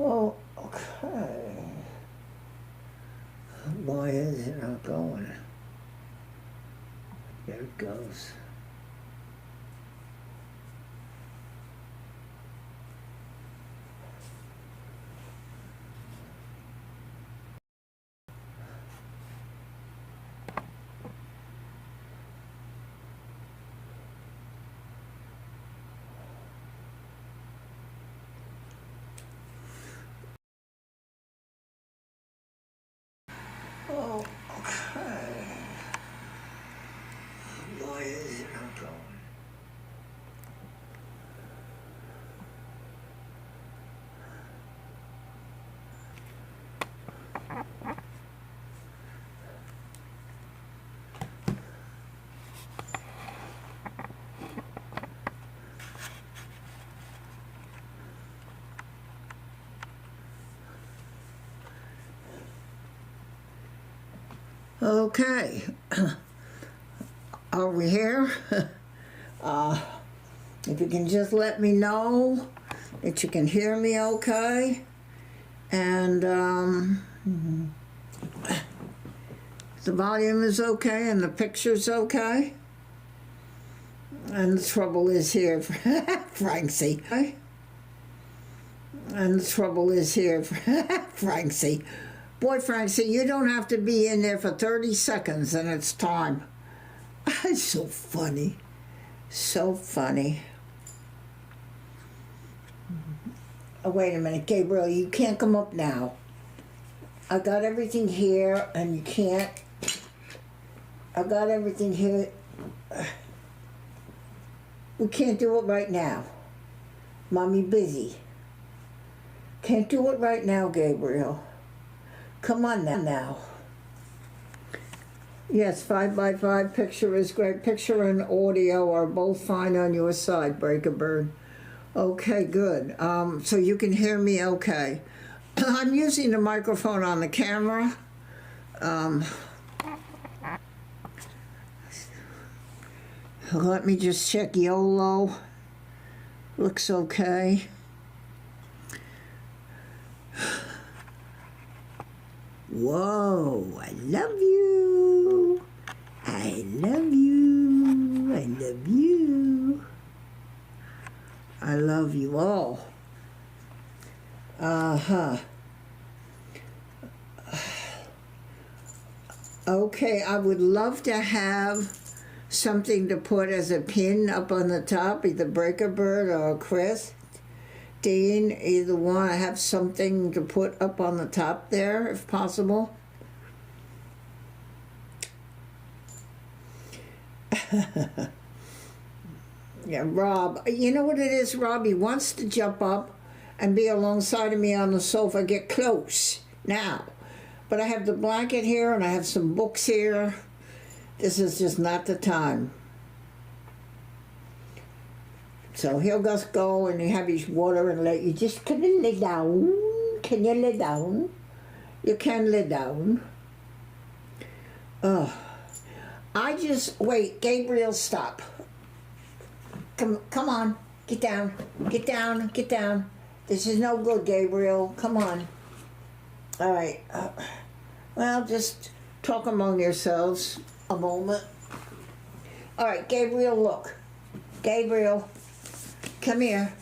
Oh, okay. Why is it not going? There it goes. Oh, okay. Why is it not going? Okay. Are we here? If you can just let me know that you can hear me okay, and the volume is okay and the picture's okay. And the trouble is here, Francie. And the trouble is here, Francie. Boy, Francie, you don't have to be in there for 30 seconds and it's time. It's so funny. So funny. Oh, wait a minute, Gabriel, you can't come up now. I got everything here and you can't. I got everything here. We can't do it right now. Mommy busy. Can't do it right now, Gabriel. Come on now. Yes, 5x5 picture is great. Picture and audio are both fine on your side, Breaker Bird. Okay, good. So you can hear me okay. I'm using the microphone on the camera. Let me just check YOLO. Looks okay. Whoa, I love you. I love you. I love you. I love you all. Okay, I would love to have something to put as a pin up on the top, either Breaker Bird or Chris, Dean, either one. I have something to put up on the top there, if possible. Yeah, Rob. You know what it is, Rob? He wants to jump up and be alongside of me on the sofa, get close now. But I have the blanket here and I have some books here. This is just not the time. So he'll just go and have his water and let you just, can you lay down? Can you lay down? You can lay down. Wait, Gabriel, stop. Come on, get down, get down, get down. This is no good, Gabriel, come on. All right, well, just talk among yourselves a moment. All right, Gabriel, look. Gabriel, come here.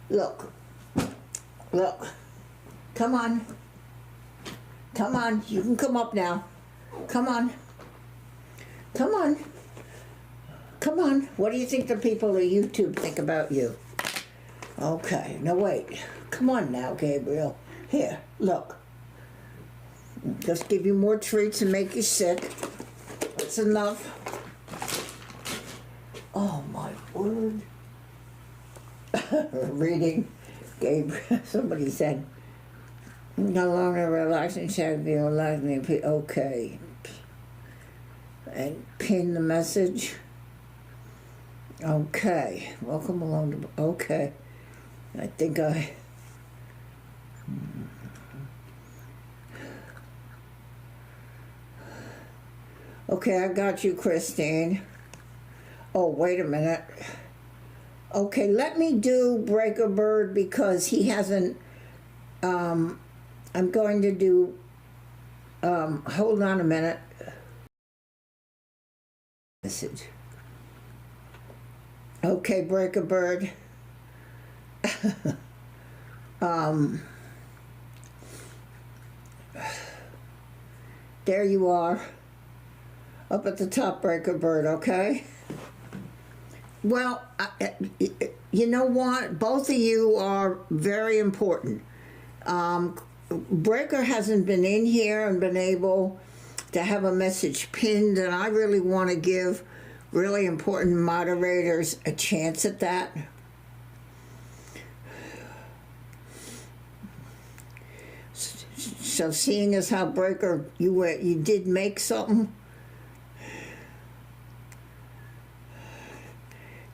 Look, look, come on. Come on, you can come up now. Come on. Come on. Come on. What do you think the people at YouTube think about you? Okay, now wait. Come on now, Gabriel. Here, look. Just give you more treats and make you sick. That's enough. Oh my word. Reading. Gabriel, somebody said, no longer relaxing, should be relaxing. Okay. And pin the message. Okay. Welcome along to, okay. I think I, okay, I got you, Christine. Oh, wait a minute. Okay, let me do Breaker Bird because he hasn't I'm going to do, hold on a minute. Message. Okay, Breaker Bird. There you are. Up at the top, Breaker Bird, okay? Well, you know what? Both of you are very important. Breaker hasn't been in here and been able to have a message pinned, and I really want to give really important moderators a chance at that. So seeing as how Breaker, you did make something.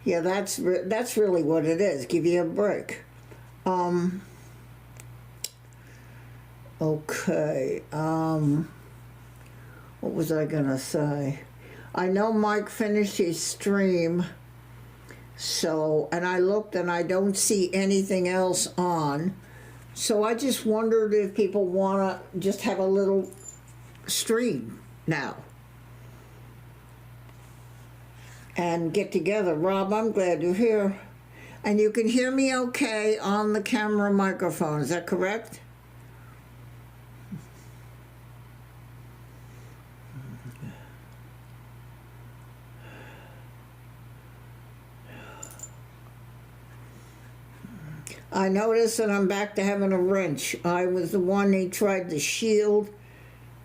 Yeah, that's really what it is. Give you a break. Okay. What was I gonna say? I know Mike finished his stream. So, and I looked and I don't see anything else on. So I just wondered if people wanna just have a little stream now. And get together. Rob, I'm glad you're here. And you can hear me okay on the camera microphone, is that correct? I noticed that I'm back to having a wrench. I was the one who tried the shield,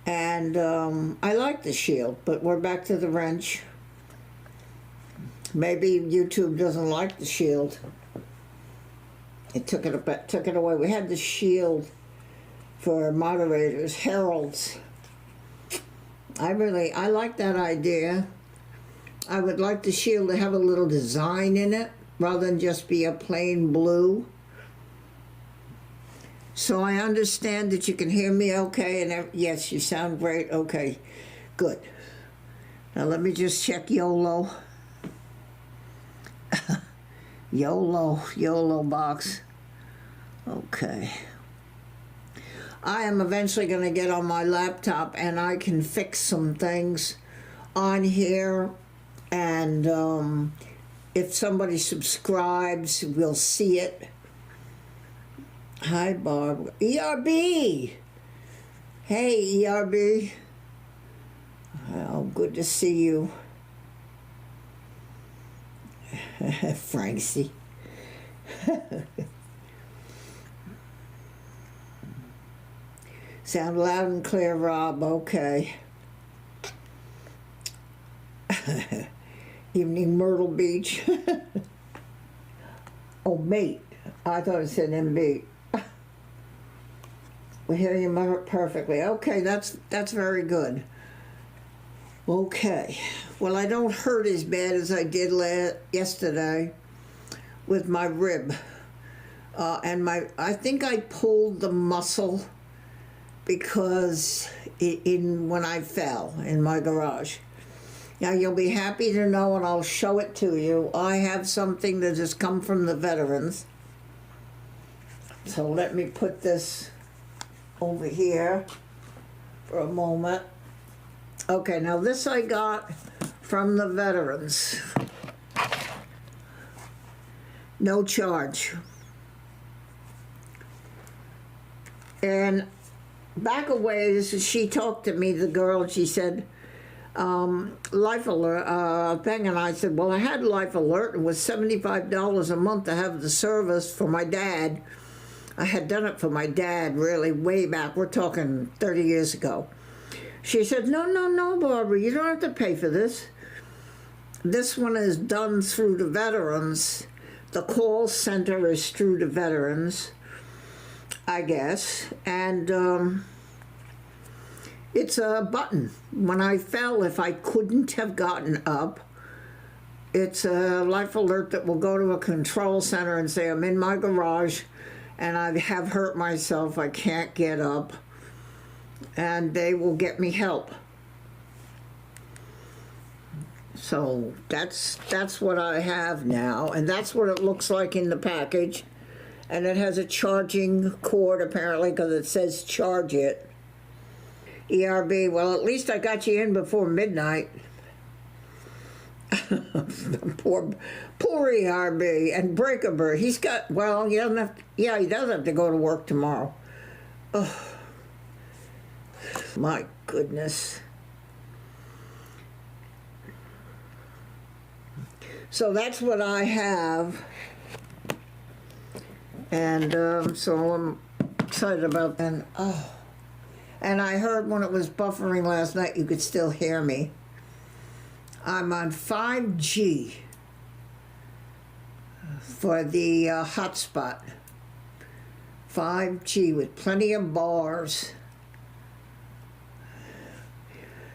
and I like the shield, but we're back to the wrench. Maybe YouTube doesn't like the shield. It took it away. We had the shield for moderators, heralds. I like that idea. I would like the shield to have a little design in it rather than just be a plain blue. So I understand that you can hear me okay, and yes, you sound great. Okay, good. Now let me just check YOLO. YOLO box. Okay. I am eventually going to get on my laptop and I can fix some things on here, and if somebody subscribes, we'll see it. Hi, Barb. ERB! Hey, ERB. Oh, good to see you. Francie. Sound loud and clear, Rob. Okay. Evening Myrtle Beach. Oh, mate. I thought it said MB. We hear you perfectly. Okay, that's very good. Okay. Well, I don't hurt as bad as I did yesterday with my rib. And I think I pulled the muscle because when I fell in my garage. Now, you'll be happy to know, and I'll show it to you, I have something that has come from the veterans. So let me put this over here for a moment. Okay, now this I got from the veterans. No charge. And back a ways, she talked to me, the girl, she said, Life Alert thing, and I said, well, I had Life Alert. It was $75 a month to have the service for my dad. I had done it for my dad really way back. We're talking 30 years ago. She said, no, Barbara, you don't have to pay for this. This one is done through the veterans. The call center is through the veterans, I guess. And it's a button. When I fell, if I couldn't have gotten up, it's a Life Alert that will go to a control center and say, I'm in my garage and I have hurt myself, I can't get up, and they will get me help. So that's what I have now, and that's what it looks like in the package. And it has a charging cord apparently because it says charge it. ERB, well, at least I got you in before midnight. poor ERB and Breakaber. He's got, well, he doesn't have to, yeah, he does have to go to work tomorrow. Oh, my goodness. So that's what I have. And so I'm excited about that. And, oh. And I heard when it was buffering last night, you could still hear me. I'm on 5G for the hotspot. 5G with plenty of bars.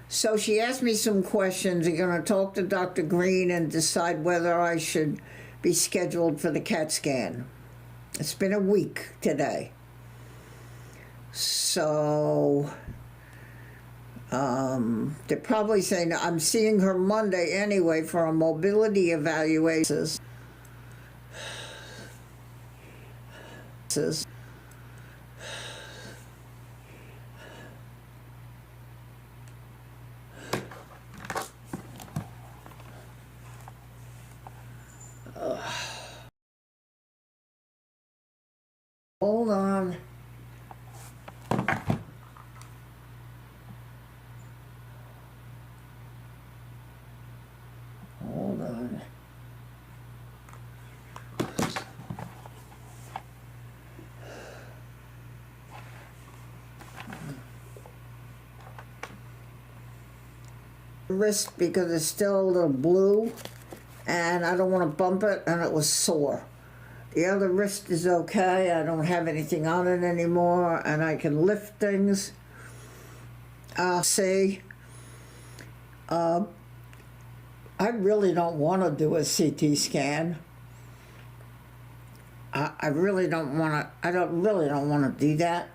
So she asked me some questions. I'm going to talk to Dr. Green and decide whether I should be scheduled for the CAT scan. It's been a week today. So they're probably saying I'm seeing her Monday anyway for a mobility evaluation. Hold on. Hold on. Wrist because it's still a little blue and I don't want to bump it, and it was sore. The other wrist is okay. I don't have anything on it anymore, and I can lift things. See, I really don't want to do a CT scan. I really don't want to. I really don't want to do that.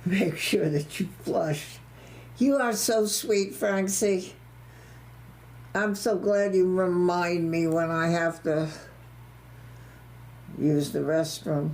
Make sure that you flush. You are so sweet, Francie. I'm so glad you remind me when I have to use the restroom.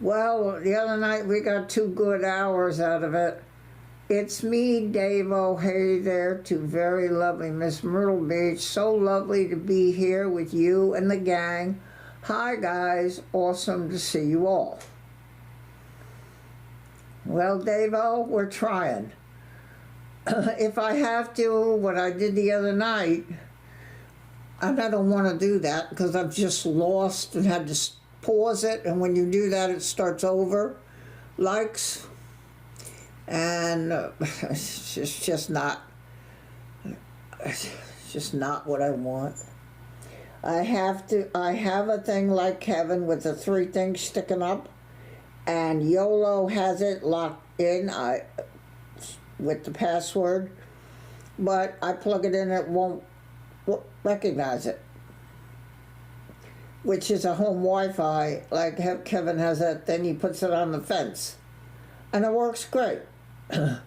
Well, the other night we got 2 good hours out of it. It's me, Dave. Oh, hey there to very lovely Miss Myrtle Beach. So lovely to be here with you and the gang. Hi, guys. Awesome to see you all. Well, Dave-o, we're trying. If I have to, what I did the other night, and I don't want to do that because I've just lost and had to pause it, and when you do that it starts over likes, and it's just not what I want. I have a thing like Kevin with the 3 things sticking up, and YOLO has it locked in with the password, but I plug it in, it won't recognize it, which is a home Wi-Fi. Like Kevin has that thing, he puts it on the fence, and it works great. And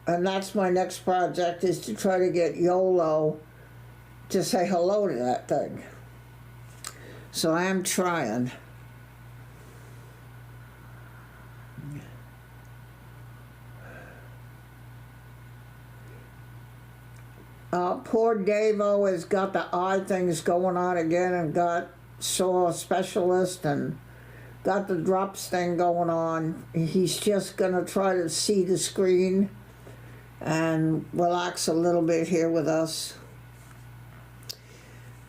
that's my next project, is to try to get YOLO to say hello to that thing. So I am trying. Poor Davo has got the eye things going on again and saw a specialist and got the drops thing going on. He's just going to try to see the screen and relax a little bit here with us.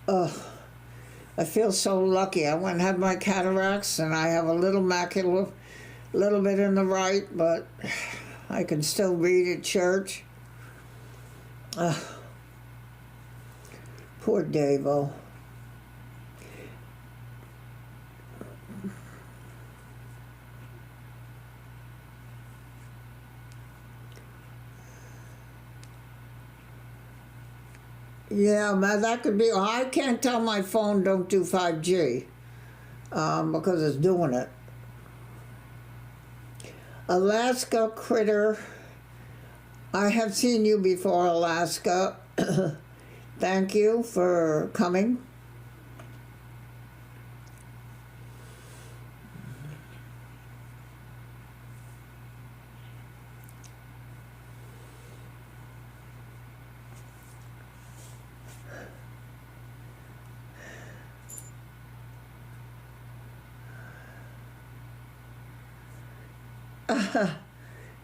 I feel so lucky. I went and had my cataracts and I have a little macula, a little bit in the right, but I can still read at church. Poor Davo. Yeah, man, that could be. I can't tell my phone don't do 5G because it's doing it. Alaska Critter. I have seen you before, Alaska. Thank you for coming.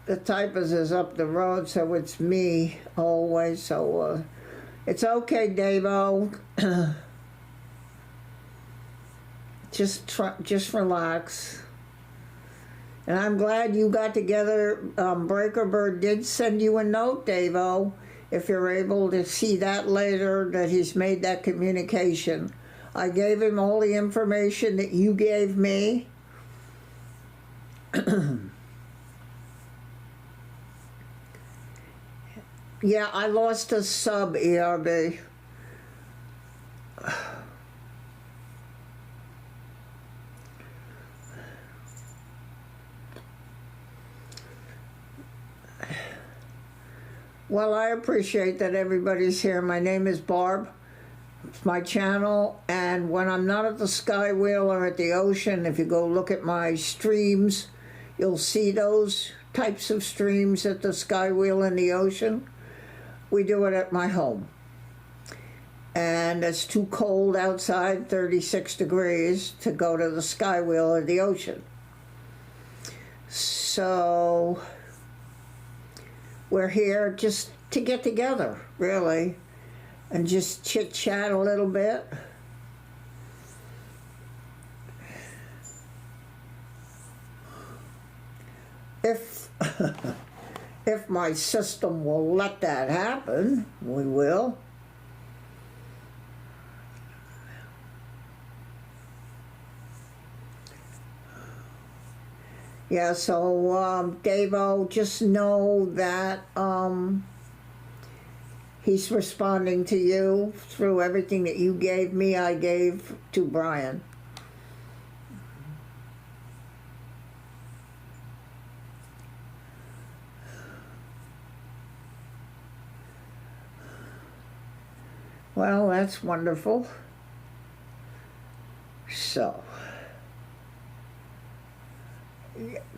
The typist is up the road, so it's me always. So it's okay, Davo. Just relax. And I'm glad you got together. Breaker Bird did send you a note, Davo. If you're able to see that later, that he's made that communication. I gave him all the information that you gave me. Yeah, I lost a sub, ERB. Well, I appreciate that everybody's here. My name is Barb. It's my channel, and when I'm not at the Sky Wheel or at the ocean, if you go look at my streams, you'll see those types of streams at the Sky Wheel in the ocean. We do it at my home. And it's too cold outside, 36 degrees, to go to the Sky Wheel or the ocean. So we're here just to get together, really, and just chit-chat a little bit. If my system will let that happen, we will. Yeah, so Davo, just know that he's responding to you through everything that you gave me, I gave to Brian. Well, that's wonderful. So,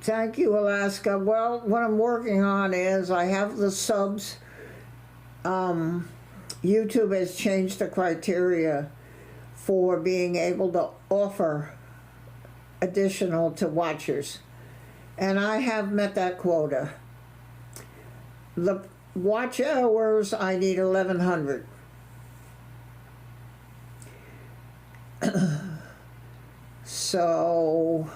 thank you, Alaska. Well, what I'm working on is I have the subs. YouTube has changed the criteria for being able to offer additional to watchers. And I have met that quota. The watch hours, I need 1,100. So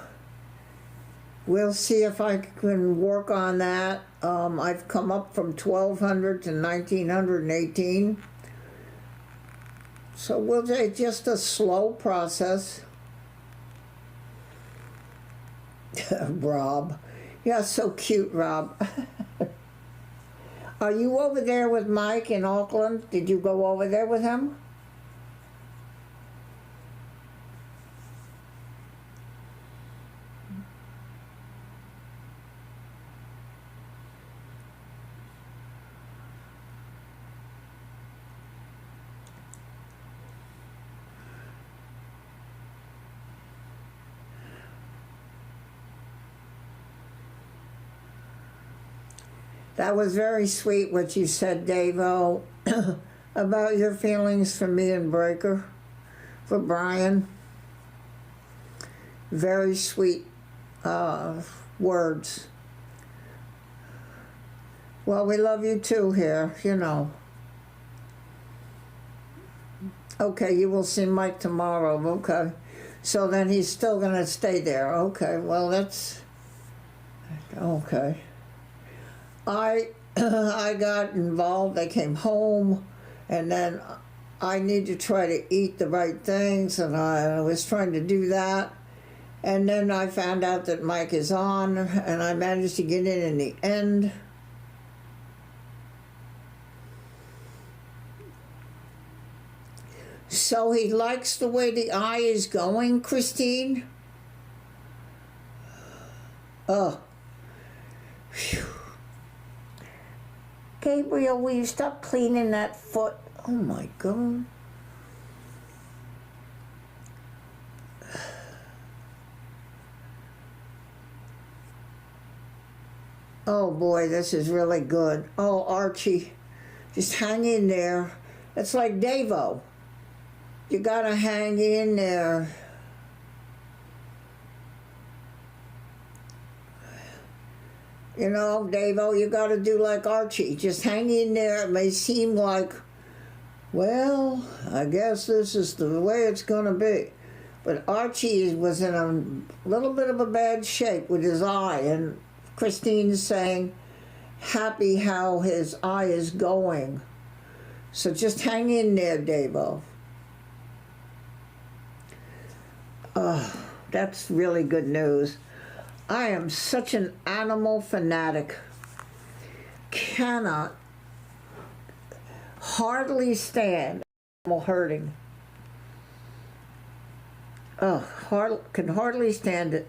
we'll see if I can work on that. I've come up from 1,200 to 1,918. So we'll say just a slow process. Rob. Yeah, so cute, Rob. Are you over there with Mike in Auckland? Did you go over there with him? That was very sweet what you said, Dave-O, about your feelings for me and Breaker, for Brian. Very sweet words. Well, we love you too here, you know. Okay, you will see Mike tomorrow, okay. So then he's still going to stay there. Okay, well, that's... Okay. I got involved. I came home, and then I need to try to eat the right things, and I was trying to do that. And then I found out that Mike is on, and I managed to get in the end. So he likes the way the eye is going, Christine? Oh. Whew. Gabriel, will you stop cleaning that foot? Oh my God. Oh boy, this is really good. Oh, Archie, just hang in there. It's like Dave-O. You gotta hang in there. You know, Dave-O, you gotta do like Archie. Just hang in there. It may seem like, well, I guess this is the way it's gonna be. But Archie was in a little bit of a bad shape with his eye, and Christine's saying, happy how his eye is going. So just hang in there, Dave-O. Oh, that's really good news. I am such an animal fanatic. Cannot, hardly stand animal hurting. Oh, can hardly stand it.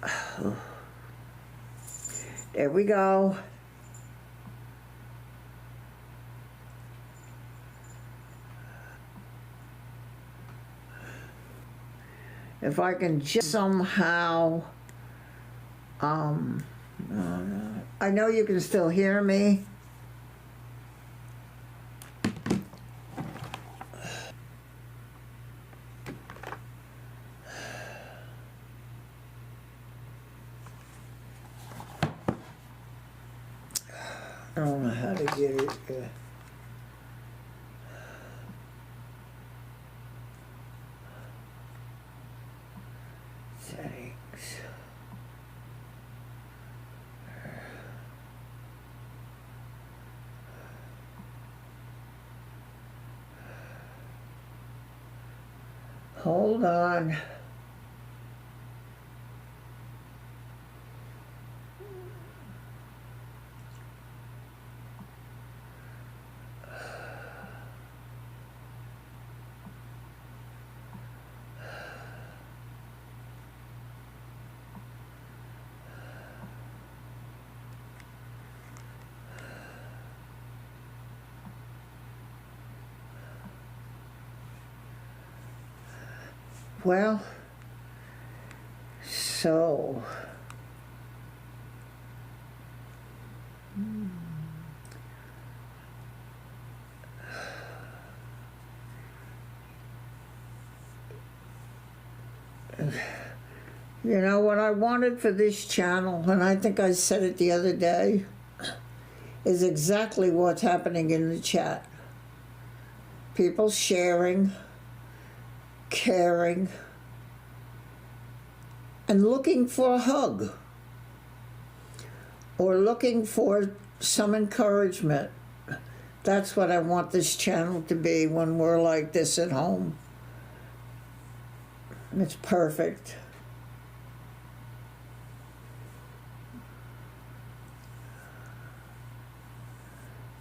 Oh. There we go. If I can just somehow, I know you can still hear me. I don't know how to get it. Settings. Hold on. Well, so you know what I wanted for this channel, and I think I said it the other day, is exactly what's happening in the chat. People sharing, caring, and looking for a hug, or looking for some encouragement. That's what I want this channel to be when we're like this at home. It's perfect.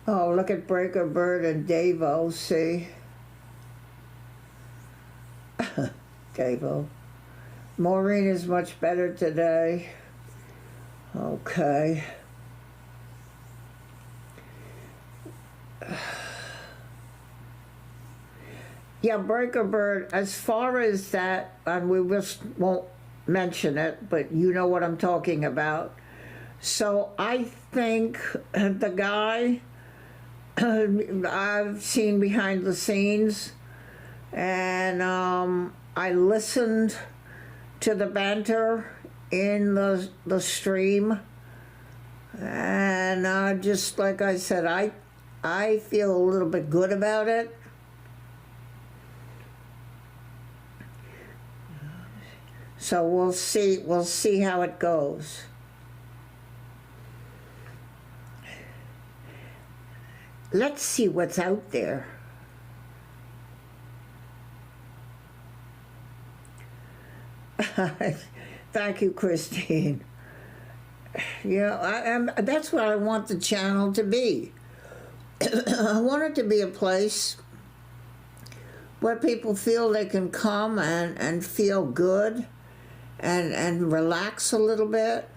Oh, look at Breaker Bird and Dave-O, see? Dave-O. Maureen is much better today. Okay. Yeah, Breaker Bird, as far as that, and we just won't mention it, but you know what I'm talking about. So I think the guy I've seen behind the scenes, and I listened to the banter in the stream, and just like I said, I feel a little bit good about it. So we'll see how it goes. Let's see what's out there. Thank you, Christine. That's what I want the channel to be. I want it to be a place where people feel they can come and feel good and relax a little bit.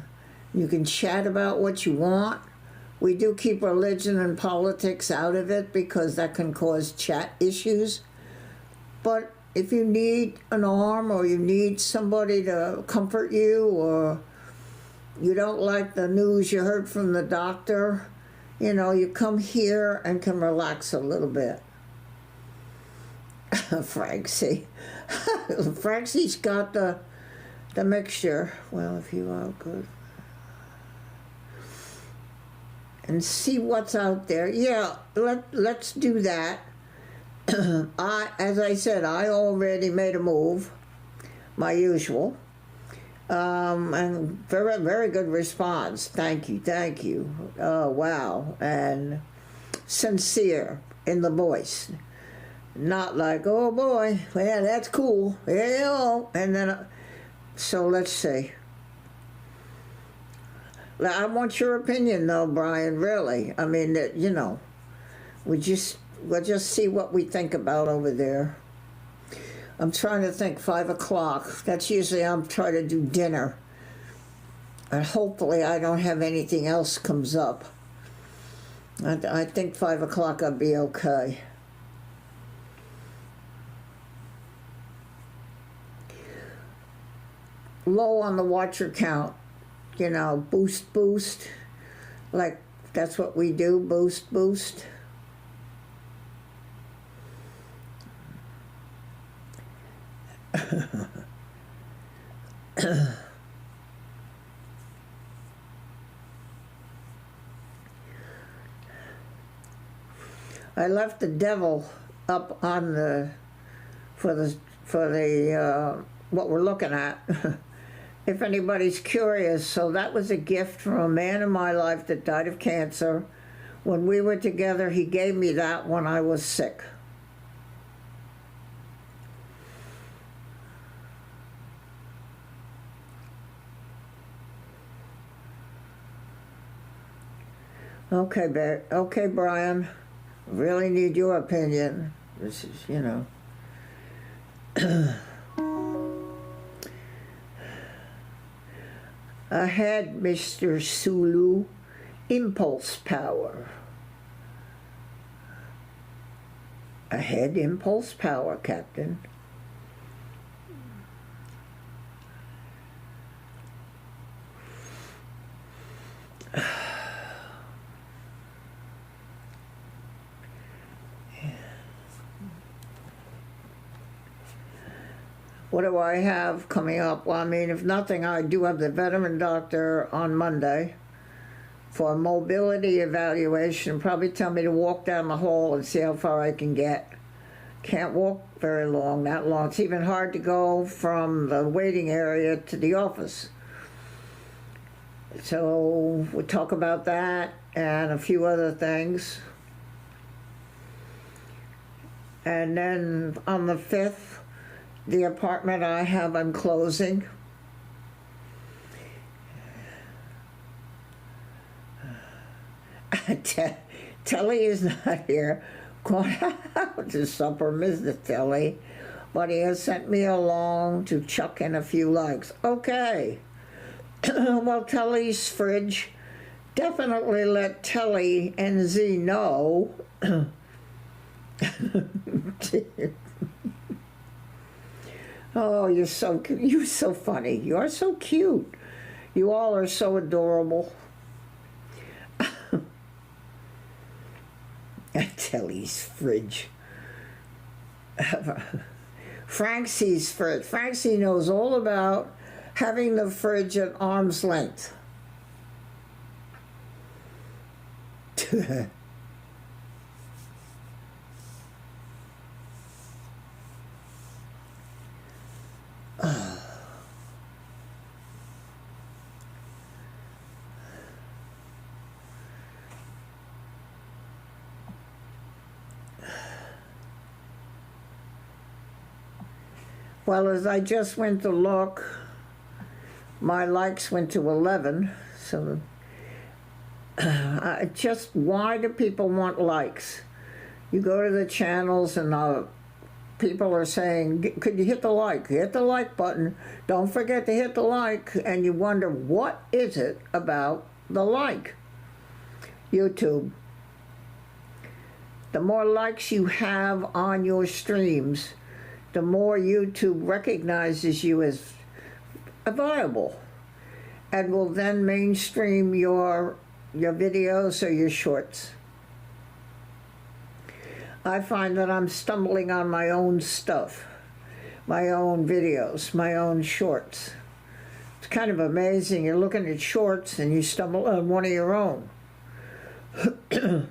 You can chat about what you want. We do keep religion and politics out of it because that can cause chat issues. But if you need an arm, or you need somebody to comfort you, or you don't like the news you heard from the doctor, you come here and can relax a little bit. Francie. Francie's got the mixture. Well, if you are good. And see what's out there. Yeah, let's do that. As I said, I already made a move, my usual, and very, very good response. Thank you. Oh, wow. And sincere in the voice. Not like, oh boy, yeah, that's cool. Yeah, and then, so let's see. I want your opinion, though, Brian, really. I mean, we'll just see what we think about over there. I'm trying to think 5 o'clock. That's usually I'm trying to do dinner. And hopefully I don't have anything else comes up. I think 5 o'clock I'll be okay. Low on the watcher count. Boost, like that's what we do, boost. I left the devil up on for the what we're looking at. If anybody's curious. So that was a gift from a man in my life that died of cancer. When we were together, he gave me that when I was sick. Okay, Brian. Really need your opinion. This is, Ahead, Mr. Sulu. Impulse power. Ahead, impulse power, Captain. What do I have coming up? Well, I mean, if nothing, I do have the veteran doctor on Monday for a mobility evaluation. Probably tell me to walk down the hall and see how far I can get. Can't walk very long, that long. It's even hard to go from the waiting area to the office. So we'll talk about that and a few other things. And then on the 5th, the apartment I have, I'm closing. Telly is not here. Going out to supper, Mr. Telly. But he has sent me along to chuck in a few likes. Okay. Well, Telly's fridge. Definitely let Telly and Z know. Oh, you're so funny. You're so cute. You all are so adorable. Telly's fridge. Frankie's fridge. Francie knows all about having the fridge at arm's length. Well, as I just went to look, my likes went to 11, so just why do people want likes? You go to the channels and people are saying, could you hit the like? Hit the like button. Don't forget to hit the like. And you wonder, what is it about the like? YouTube. The more likes you have on your streams, the more YouTube recognizes you as viable and will then mainstream your videos or your shorts. I find that I'm stumbling on my own stuff, my own videos, my own shorts. It's kind of amazing. You're looking at shorts and you stumble on one of your own.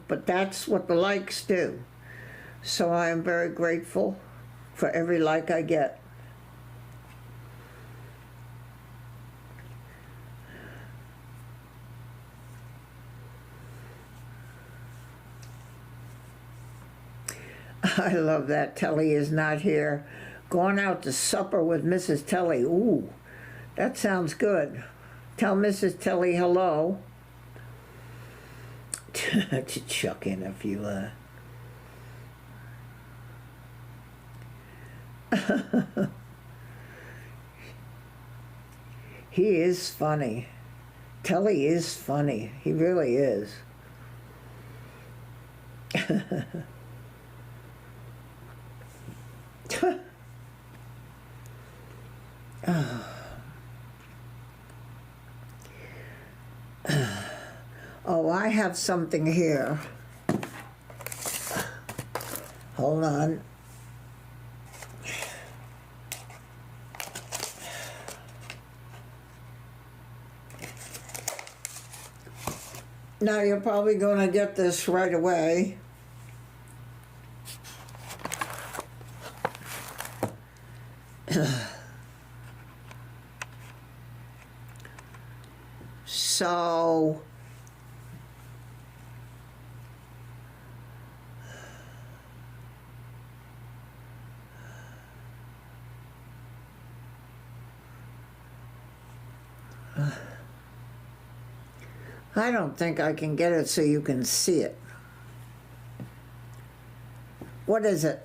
But that's what the likes do. So I am very grateful for every like I get. I love that Telly is not here. Going out to supper with Mrs. Telly. Ooh, that sounds good. Tell Mrs. Telly hello. To chuck in a few He is funny. Telly is funny. He really is. Oh, I have something here. Hold on. Now you're probably going to get this right away. So I don't think I can get it so you can see it. What is it?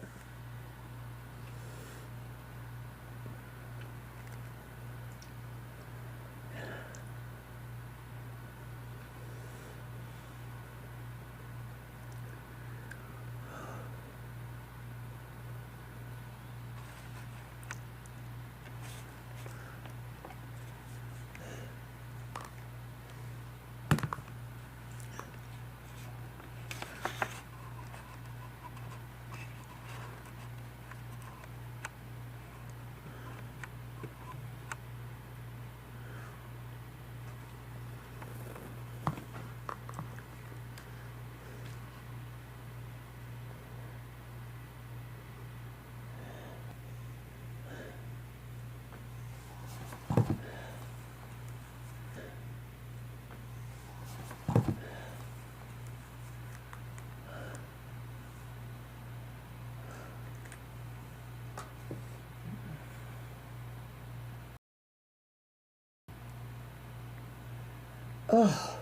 Oh.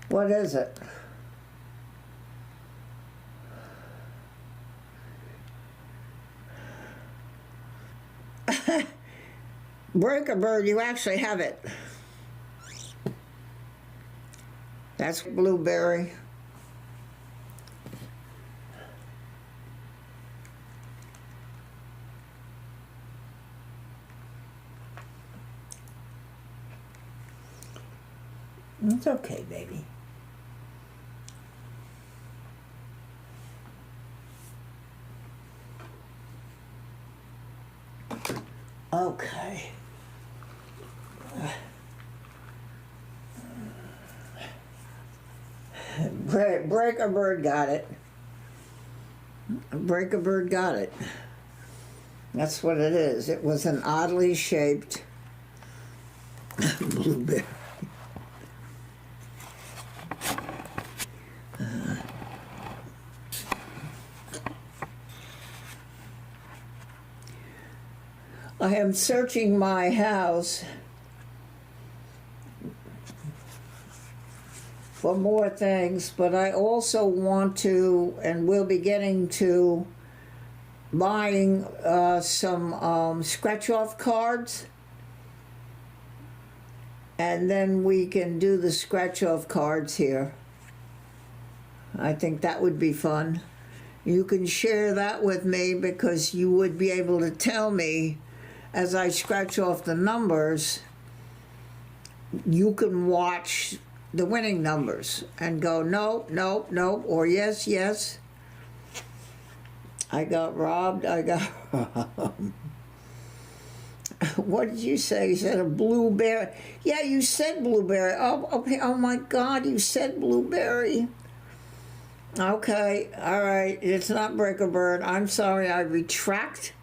What is it? Break a bird, you actually have it. That's blueberry. It's okay, baby. Okay. Breaker Bird got it. Breaker Bird got it. That's what it is. It was an oddly shaped blueberry. I am searching my house for more things, but I also want to, and will be getting to, buying some scratch-off cards, and then we can do the scratch-off cards here. I think that would be fun. You can share that with me because you would be able to tell me as I scratch off the numbers. You can watch the winning numbers and go, nope, nope, nope, or yes, yes. I got robbed, I got what did you say? You said a blueberry. Yeah, you said blueberry. Oh, okay. Oh my God, you said blueberry. Okay, all right. It's not Breaker Bird. I'm sorry. I retract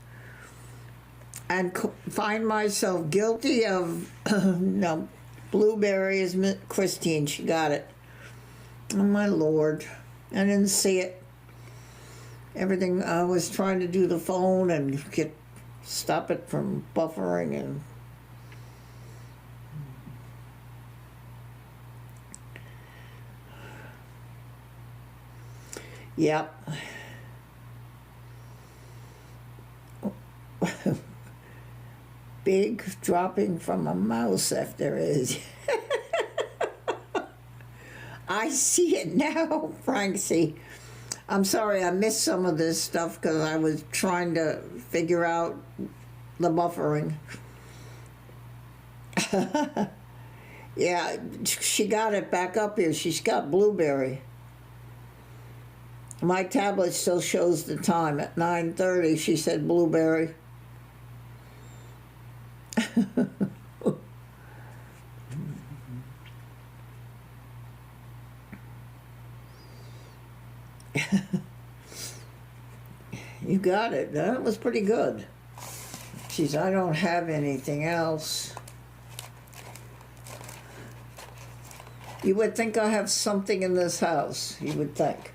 and find myself guilty of no. Blueberry is Christine. She got it. Oh my Lord, I didn't see it. Everything, I was trying to do the phone and stop it from buffering and yep. Big dropping from a mouse if there is. I see it now, Francie. I'm sorry I missed some of this stuff because I was trying to figure out the buffering. Yeah, she got it back up here. She's got blueberry. My tablet still shows the time at 9:30. She said blueberry. You got it. That was pretty good. Geez, I don't have anything else. You would think I have something in this house. You would think.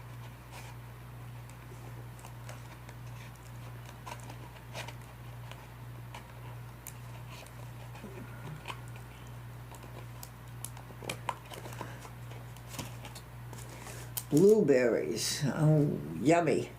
Blueberries. Oh, yummy.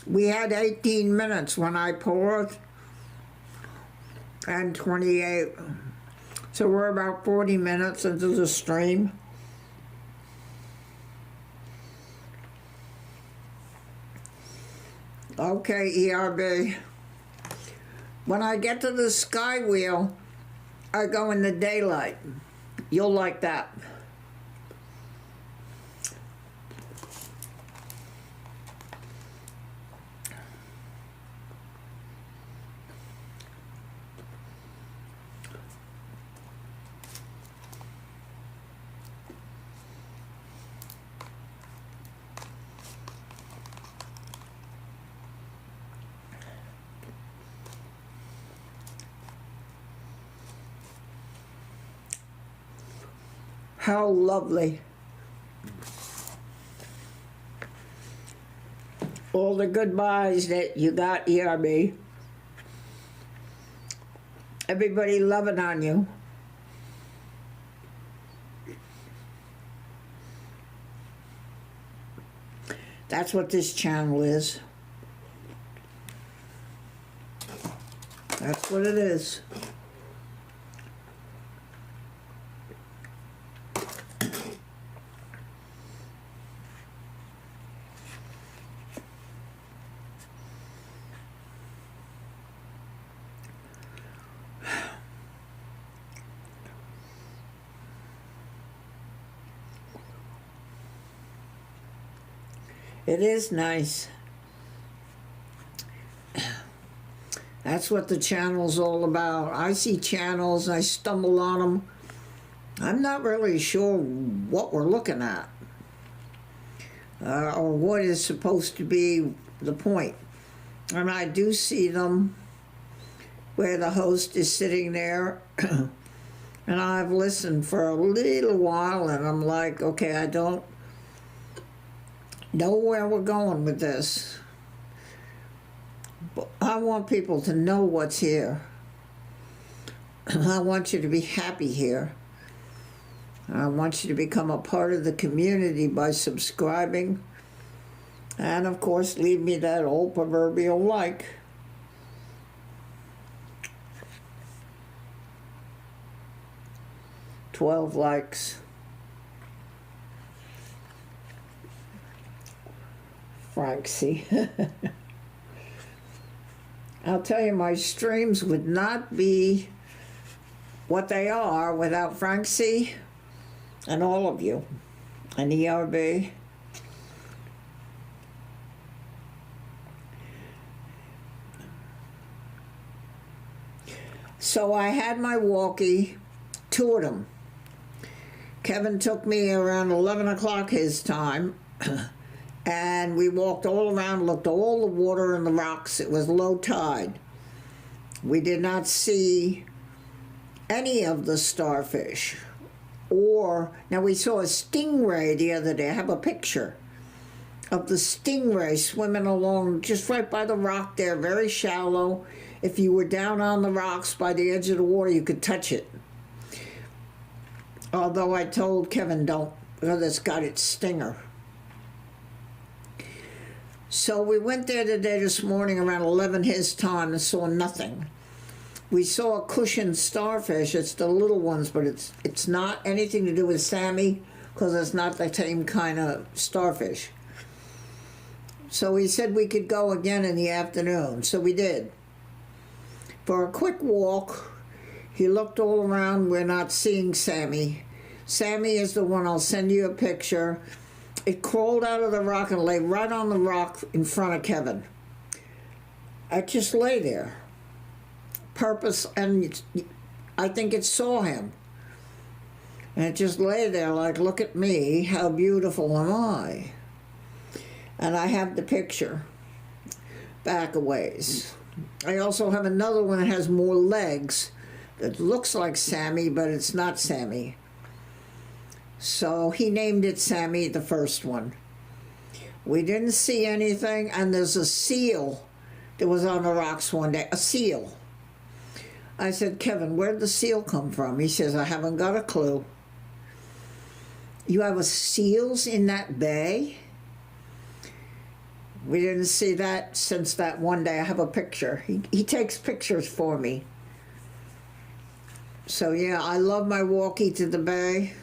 We had 18 minutes when I poured and 28. So we're about 40 minutes into the stream. Okay, ERB. When I get to the sky wheel, I go in the daylight. You'll like that. How lovely. All the goodbyes that you got, ERB. Everybody loving on you. That's what this channel is. That's what it is. It is nice. That's what the channel's all about. I see channels, I stumble on them. I'm not really sure what we're looking at or what is supposed to be the point. And I do see them where the host is sitting there and I've listened for a little while and I'm like, okay, I don't know where we're going with this. But I want people to know what's here. I want you to be happy here. I want you to become a part of the community by subscribing. And of course, leave me that old proverbial like. $12 likes. Frank C. I'll tell you, my streams would not be what they are without Frank C. and all of you, and ERB. So I had my walkie, toured them. Kevin took me around 11 o'clock his time. And we walked all around, looked at all the water and the rocks. It was low tide. We did not see any of the starfish. Now we saw a stingray the other day. I have a picture of the stingray swimming along just right by the rock there, very shallow. If you were down on the rocks by the edge of the water, you could touch it. Although I told Kevin, don't, because it's got its stinger. So we went there today this morning around 11 his time and saw nothing. We saw a cushion starfish. It's the little ones, but it's not anything to do with Sammy because it's not the same kind of starfish. So he said we could go again in the afternoon. So we did. For a quick walk, he looked all around. We're not seeing Sammy. Sammy is the one, I'll send you a picture. It crawled out of the rock and lay right on the rock in front of Kevin. It just lay there. Purpose, and I think it saw him. And it just lay there like, look at me, how beautiful am I? And I have the picture back a ways. I also have another one that has more legs that looks like Sammy, but it's not Sammy. So he named it Sammy, the first one. We didn't see anything, and there's a seal that was on the rocks one day, a seal. I said, Kevin, where'd the seal come from? He says, I haven't got a clue. You have a seals in that bay? We didn't see that since that one day. I have a picture. He takes pictures for me. So yeah, I love my walkie to the bay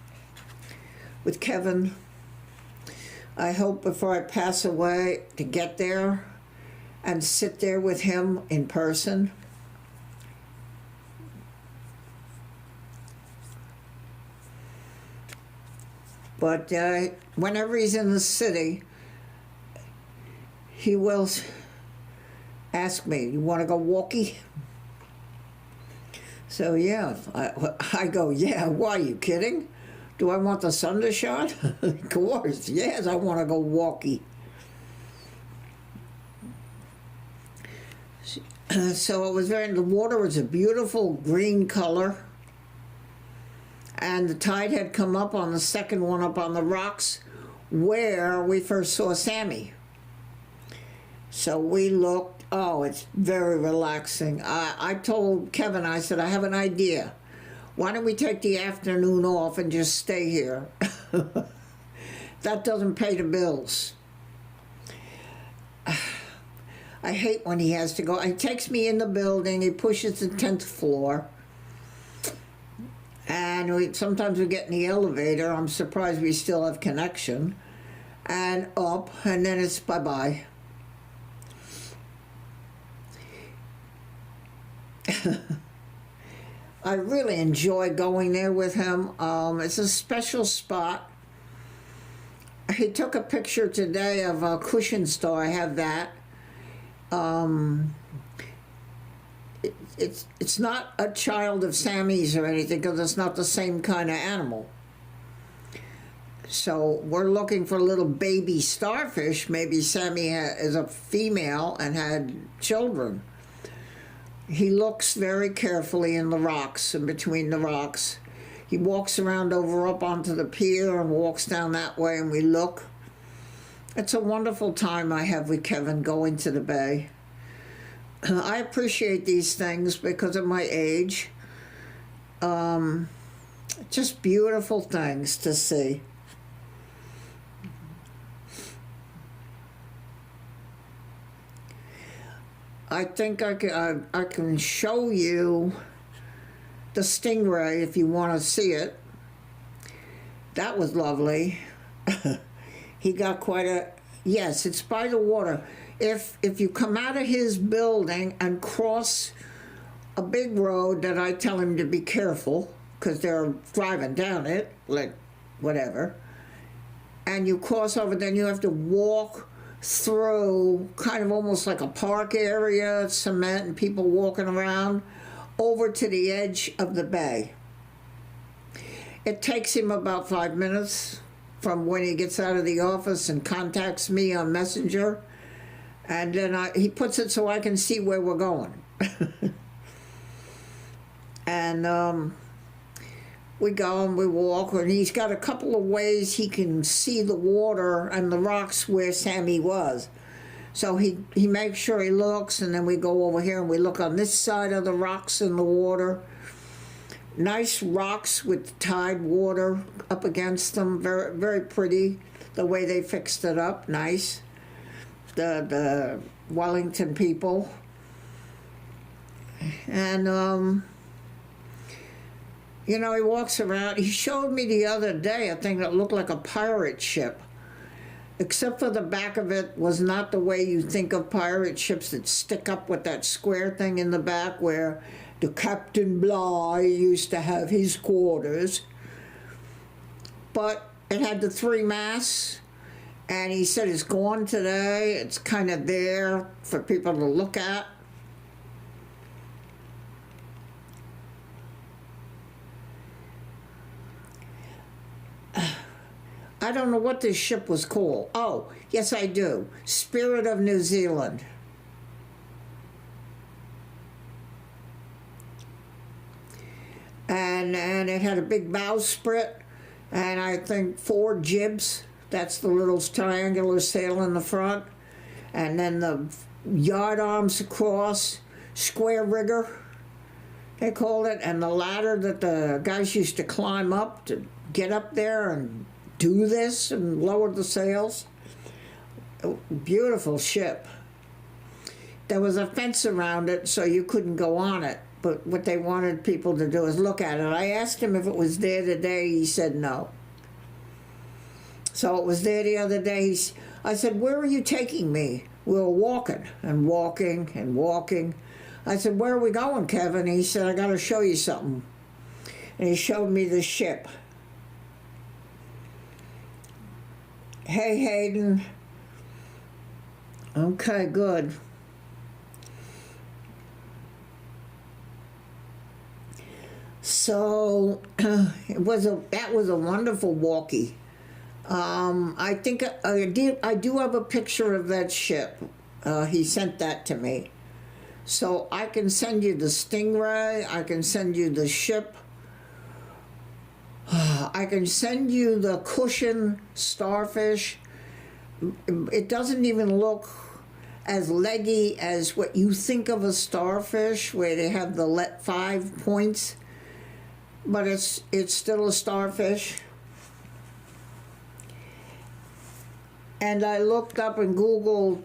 with Kevin. I hope before I pass away to get there and sit there with him in person. But whenever he's in the city, he will ask me, you want to go walkie? So yeah, I go, yeah, why, are you kidding? Do I want the sun to shine? Of course, yes, I want to go walkie. So it was the water was a beautiful green color. And the tide had come up on the second one up on the rocks where we first saw Sammy. So we looked, oh, it's very relaxing. I told Kevin, I said, I have an idea. Why don't we take the afternoon off and just stay here? That doesn't pay the bills. I hate when he has to go. He takes me in the building, he pushes the 10th floor, and sometimes we get in the elevator. I'm surprised we still have connection. And up, and then it's bye-bye. I really enjoy going there with him. It's a special spot. He took a picture today of a cushion store. I have that. It's not a child of Sammy's or anything, because it's not the same kind of animal. So we're looking for little baby starfish. Maybe Sammy is a female and had children. He looks very carefully in the rocks, in between the rocks. He walks around over up onto the pier and walks down that way, and we look. It's a wonderful time I have with Kevin going to the bay. I appreciate these things because of my age. Just beautiful things to see. I think I can show you the stingray if you want to see it. That was lovely. He got quite a... Yes, it's by the water. If you come out of his building and cross a big road that I tell him to be careful, because they're driving down it, like whatever, and you cross over, then you have to walk through kind of almost like a park area, cement and people walking around, over to the edge of the bay. It takes him about 5 minutes from when he gets out of the office and contacts me on Messenger, and then he puts it so I can see where we're going. And we go and we walk, and he's got a couple of ways he can see the water and the rocks where Sammy was. So he makes sure he looks, and then we go over here and we look on this side of the rocks in the water. Nice rocks with tide water up against them, very, very pretty, the way they fixed it up, nice. The Wellington people. And you know, he walks around. He showed me the other day a thing that looked like a pirate ship, except for the back of it was not the way you think of pirate ships that stick up with that square thing in the back where the Captain Bligh used to have his quarters. But it had the 3 masts, and he said it's gone today. It's kind of there for people to look at. I don't know what this ship was called. Oh, yes, I do. Spirit of New Zealand. And it had a big bowsprit, and I think 4 jibs. That's the little triangular sail in the front. And then the yard arms across, square rigger, they called it, and the ladder that the guys used to climb up to get up there and do this and lower the sails. Beautiful ship. There was a fence around it, so you couldn't go on it. But what they wanted people to do is look at it. I asked him if it was there today. He said no. So it was there the other day. I said, "Where are you taking me?" We were walking and walking and walking. I said, "Where are we going, Kevin?" He said, "I got to show you something." And he showed me the ship. Hey, Hayden. Okay, good. So that was a wonderful walkie. I think I do have a picture of that ship. He sent that to me. So I can send you the Stingray. I can send you the ship. I can send you the cushion starfish. It doesn't even look as leggy as what you think of a starfish, where they have the 5 points, but it's still a starfish. And I looked up and Googled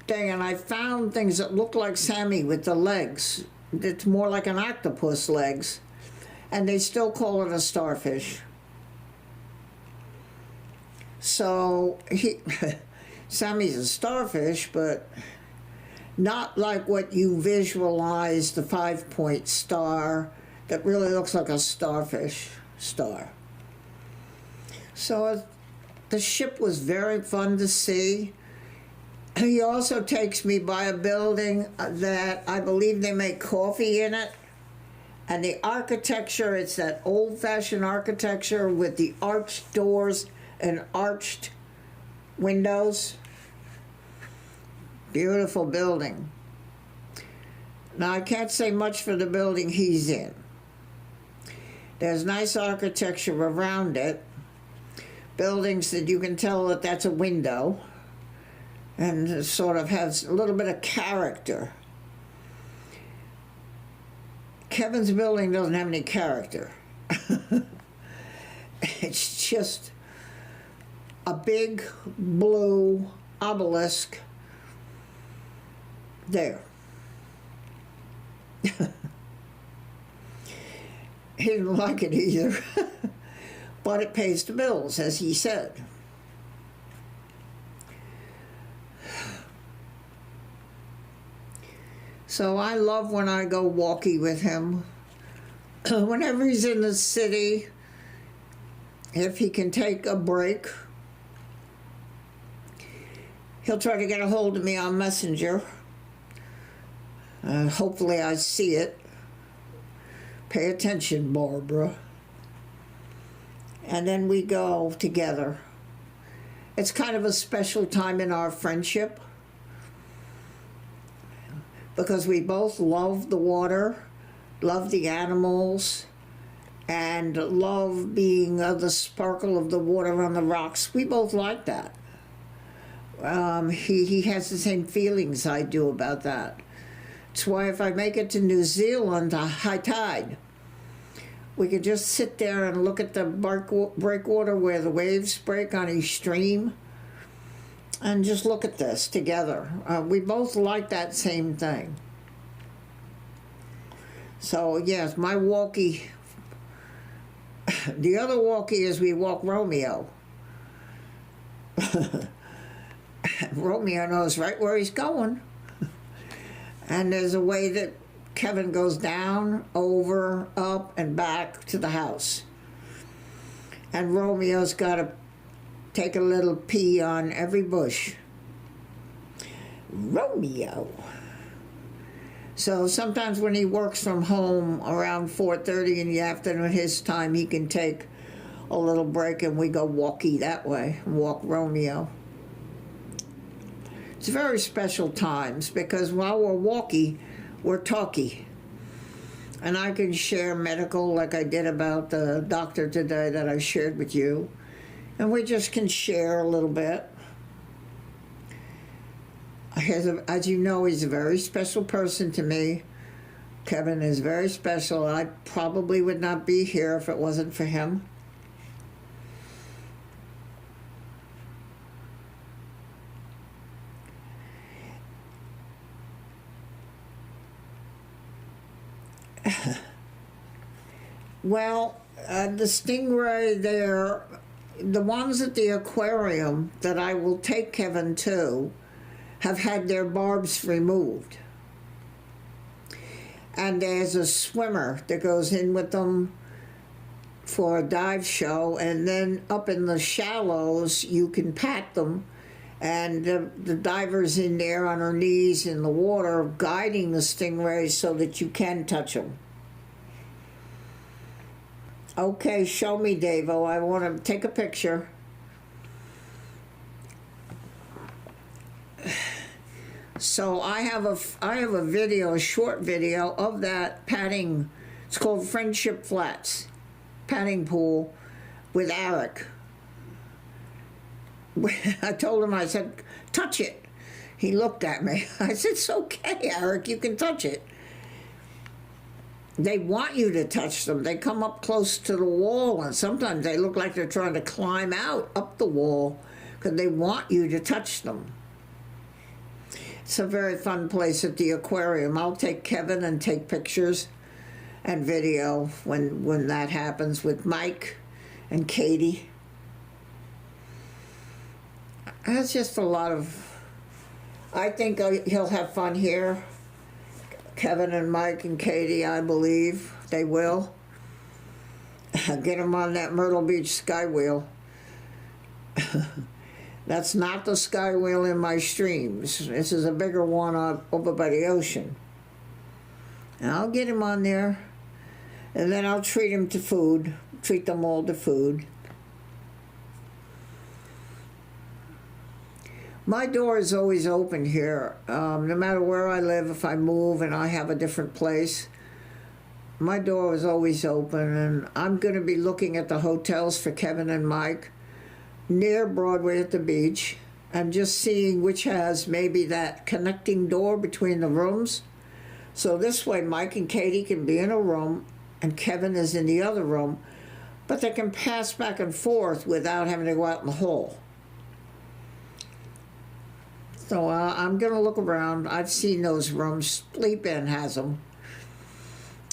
thing, and I found things that look like Sammy with the legs. It's more like an octopus legs, and they still call it a starfish. So Sammy's a starfish, but not like what you visualize, the 5-point star that really looks like a starfish star. So the ship was very fun to see. He also takes me by a building that I believe they make coffee in it. And the architecture, it's that old-fashioned architecture with the arched doors and arched windows. Beautiful building. Now, I can't say much for the building he's in. There's nice architecture around it. Buildings that you can tell that that's a window. And it sort of has a little bit of character. Kevin's building doesn't have any character. It's just a big blue obelisk there. He didn't like it either. But it pays the bills, as he said. So I love when I go walkie with him. Whenever he's in the city, if he can take a break, he'll try to get a hold of me on Messenger. Hopefully I see it. Pay attention, Barbara. And then we go together. It's kind of a special time in our friendship because we both love the water, love the animals, and love being the sparkle of the water on the rocks. We both like that. He has the same feelings I do about that. It's why if I make it to New Zealand, a high tide, we could just sit there and look at the breakwater where the waves break on each stream and just look at this together. We both like that same thing. So, yes, my walkie, the other walkie is we walk Romeo. Romeo knows right where he's going. And there's a way that Kevin goes down, over, up, and back to the house. And Romeo's got to take a little pee on every bush. Romeo. So sometimes when he works from home around 4:30 in the afternoon, his time, he can take a little break and we go walkie that way, walk Romeo. It's very special times because while we're walkie, we're talkie. And I can share medical like I did about the doctor today that I shared with you. And we just can share a little bit. As you know, he's a very special person to me. Kevin is very special. I probably would not be here if it wasn't for him. Well, the stingray, they're the ones at the aquarium that I will take Kevin to have had their barbs removed. And there's a swimmer that goes in with them for a dive show, and then up in the shallows you can pat them, and the diver's in there on her knees in the water guiding the stingrays so that you can touch them. Okay, show me, Davo. I want to take a picture. So I have a video, a short video of that patting. It's called Friendship Flats, patting pool with Eric. I told him, I said, touch it. He looked at me. I said, it's okay, Eric, you can touch it. They want you to touch them. They come up close to the wall, and sometimes they look like they're trying to climb out up the wall because they want you to touch them. It's a very fun place at the aquarium. I'll take Kevin and take pictures and video when that happens with Mike and Katie. That's just a lot of, I think he'll have fun here. Kevin and Mike and Katie, I believe they will. Get him on that Myrtle Beach Skywheel. That's not the Skywheel in my streams. This is a bigger one over by the ocean. And I'll get him on there, and then I'll treat him to food, treat them all to food. My door is always open here. No matter where I live, if I move and I have a different place, my door is always open, and I'm going to be looking at the hotels for Kevin and Mike near Broadway at the beach and just seeing which has maybe that connecting door between the rooms. So this way Mike and Katie can be in a room and Kevin is in the other room, but they can pass back and forth without having to go out in the hall. So I'm going to look around. I've seen those rooms. Sleep Inn has them.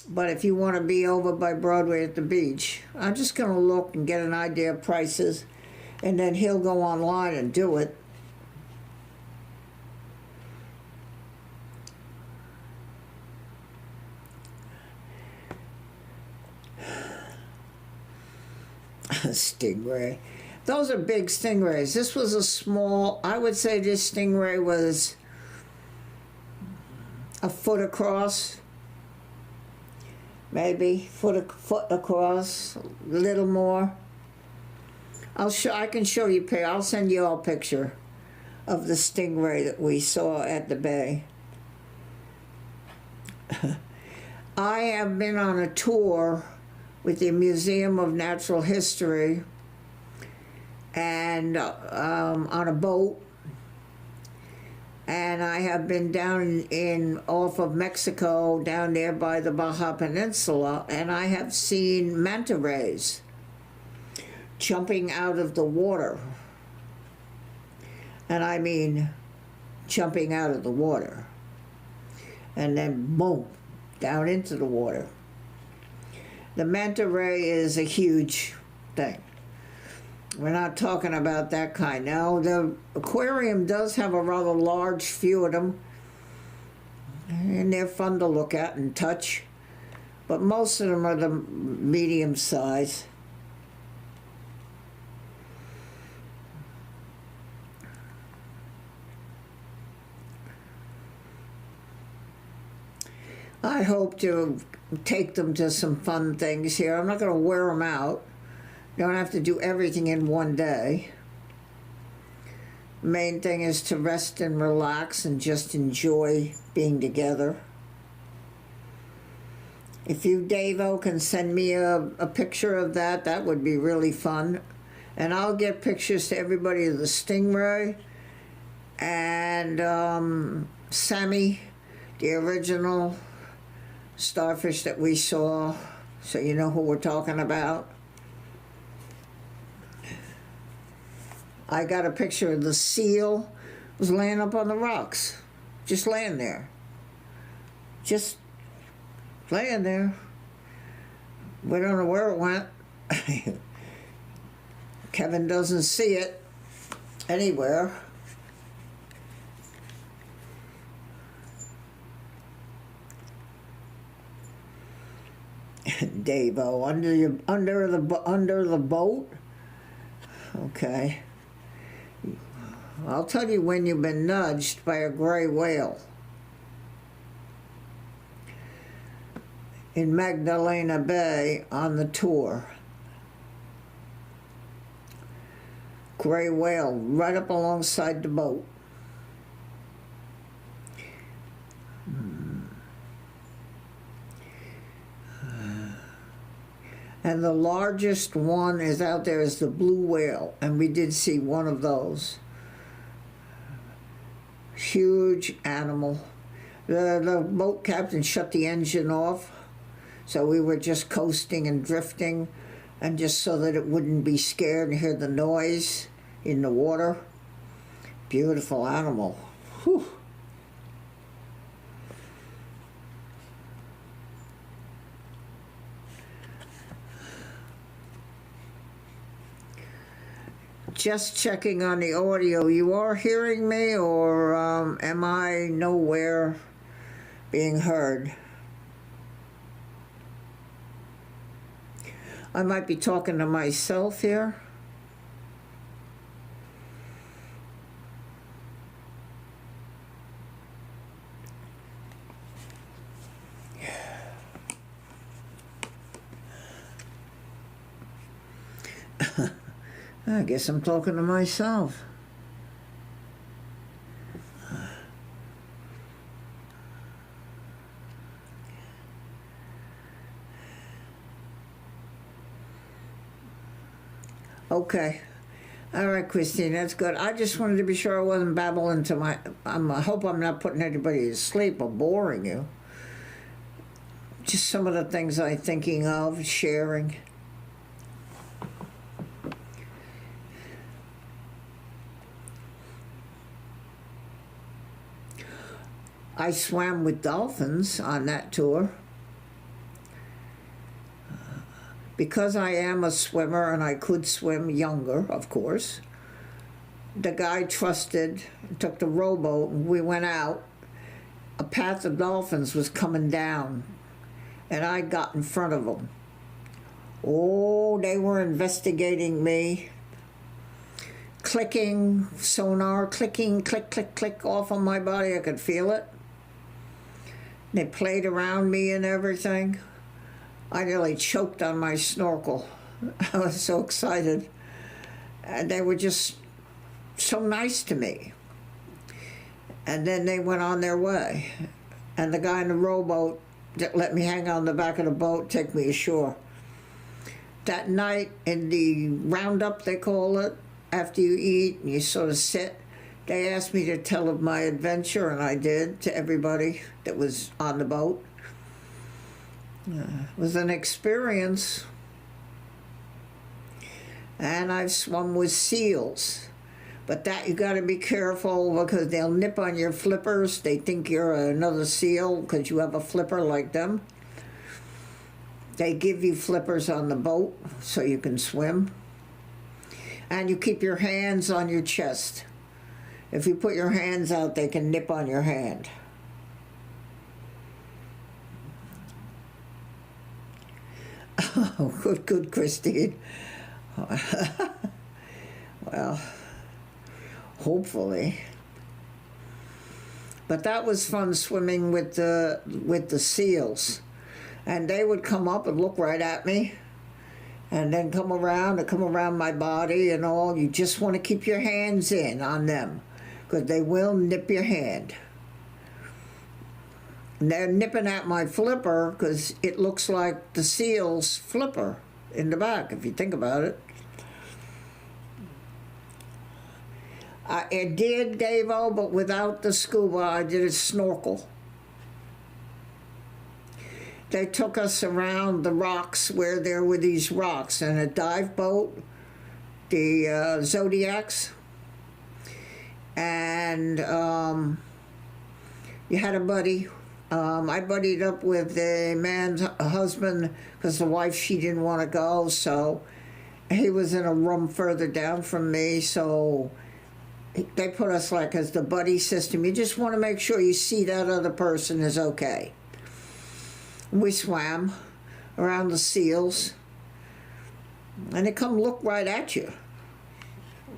But if you want to be over by Broadway at the beach, I'm just going to look and get an idea of prices, and then he'll go online and do it. Stingray. Those are big stingrays. This was a small, I would say this stingray was a foot across, maybe foot across, a little more. I can show you, I'll send you all a picture of the stingray that we saw at the bay. I have been on a tour with the Museum of Natural History and on a boat, and I have been down off of Mexico, down there by the Baja Peninsula, and I have seen manta rays jumping out of the water. And I mean jumping out of the water, and then boom, down into the water. The manta ray is a huge thing. We're not talking about that kind. Now, the aquarium does have a rather large few of them, and they're fun to look at and touch, but most of them are the medium size. I hope to take them to some fun things here. I'm not going to wear them out. You don't have to do everything in one day. The main thing is to rest and relax and just enjoy being together. If you, Davo, can send me a picture of that, that would be really fun. And I'll get pictures to everybody of the stingray and Sammy, the original starfish that we saw, so you know who we're talking about. I got a picture of the seal. It was laying up on the rocks, just laying there. Just laying there. We don't know where it went. Kevin doesn't see it anywhere. Davo, under the boat. Okay. I'll tell you when you've been nudged by a gray whale. In Magdalena Bay on the tour. Gray whale right up alongside the boat. And the largest one is out there is the blue whale, and we did see one of those. Huge animal. The boat captain shut the engine off, so we were just coasting and drifting, and just so that it wouldn't be scared and hear the noise in the water. Beautiful animal. Whew. just checking on the audio. You are hearing me, or am I nowhere being heard? I might be talking to myself here. I guess I'm talking to myself. Okay. All right, Christine, that's good. I just wanted to be sure I wasn't babbling to my... I hope I'm not putting anybody to sleep or boring you. Just some of the things I'm thinking of, sharing. I swam with dolphins on that tour. Because I am a swimmer and I could swim younger, of course, the guy trusted, took the rowboat, and we went out. A path of dolphins was coming down, and I got in front of them. Oh, they were investigating me. Clicking, sonar, clicking, click, click, click off on my body. I could feel it. They played around me and everything. I nearly choked on my snorkel. I was so excited. And they were just so nice to me. And then they went on their way. And the guy in the rowboat let me hang on the back of the boat, take me ashore. That night in the roundup, they call it, after you eat and you sort of sit, they asked me to tell of my adventure, and I did, to everybody that was on the boat. It was an experience. And I've swum with seals. But that you got to be careful because they'll nip on your flippers. They think you're another seal because you have a flipper like them. They give you flippers on the boat so you can swim. And you keep your hands on your chest. If you put your hands out, they can nip on your hand. Oh, good, Christine. Well, hopefully. But that was fun swimming with the seals. And they would come up and look right at me. And then come around my body and all. You just want to keep your hands in on them, because they will nip your hand. And they're nipping at my flipper because it looks like the seal's flipper in the back, if you think about it. I did, Dave-O, but without the scuba, I did a snorkel. They took us around the rocks where there were these rocks and a dive boat, the Zodiacs. And you had a buddy. I buddied up with a man's husband because the wife, she didn't want to go, so he was in a room further down from me, so they put us like as the buddy system. You just want to make sure you see that other person is okay. We swam around the seals, and they come look right at you,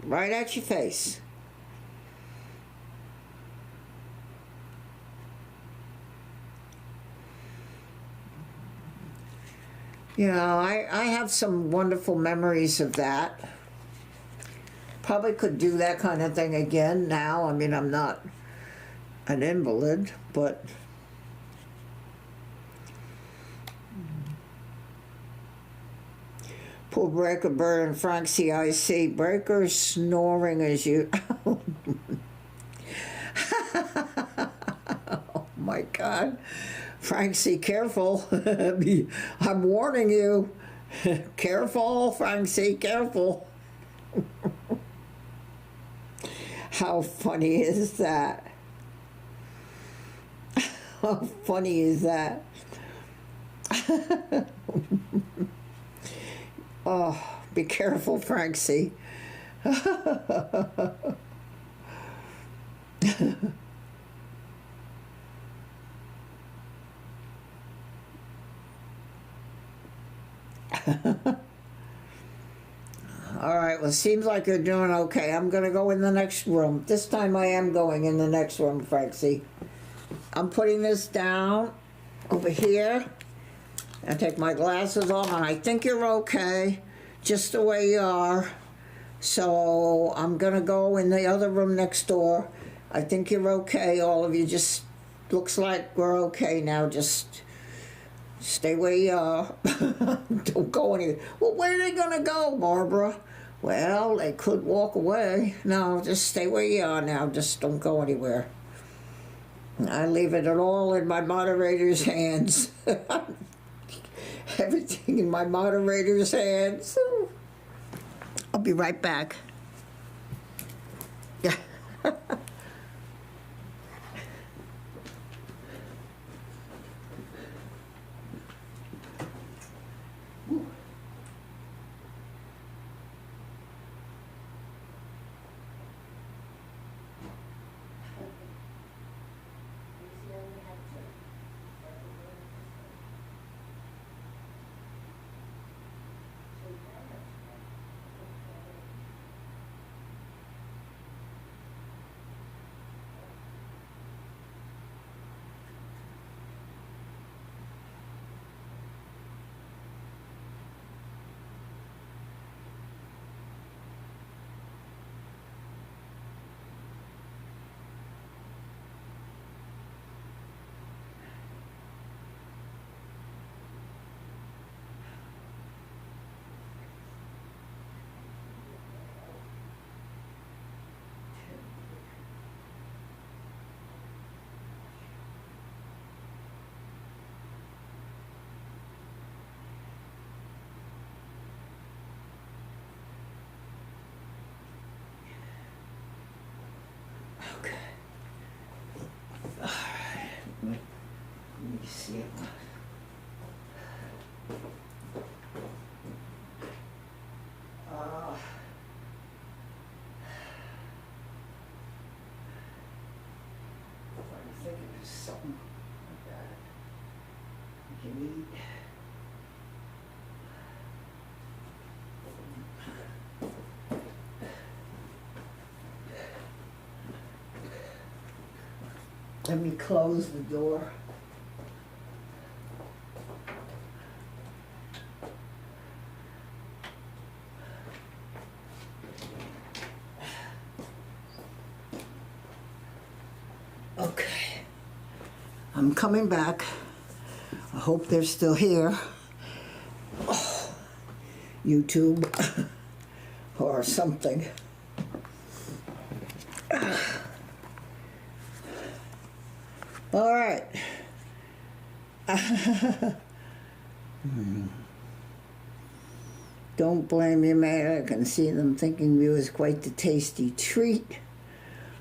right at your face. You know, I have some wonderful memories of that. Probably could do that kind of thing again now. I mean, I'm not an invalid, but poor Breaker Bird and Frank CIC. Breaker snoring as you... Oh my God. Frank C, careful. I'm warning you. Careful, Frank C, careful. How funny is that? How funny is that? Oh, be careful, Frank C. All right, well, seems like you're doing okay. I'm going to go in the next room. This time I am going in the next room, Francie. I'm putting this down over here. I take my glasses off, and I think you're okay, just the way you are. So I'm going to go in the other room next door. I think you're okay, all of you. Just looks like we're okay now. Just stay where you are. Don't go anywhere. Well, where are they going to go, Barbara? Well, they could walk away. No, just stay where you are now. Just don't go anywhere. I leave it all in my moderator's hands. Everything in my moderator's hands. I'll be right back. Okay. All right. Let me see it. I think it was something like that. You can eat. Let me close the door. Okay. I'm coming back. I hope they're still here. Oh, YouTube or something. All right. Don't blame you, man. I can see them thinking you was quite the tasty treat.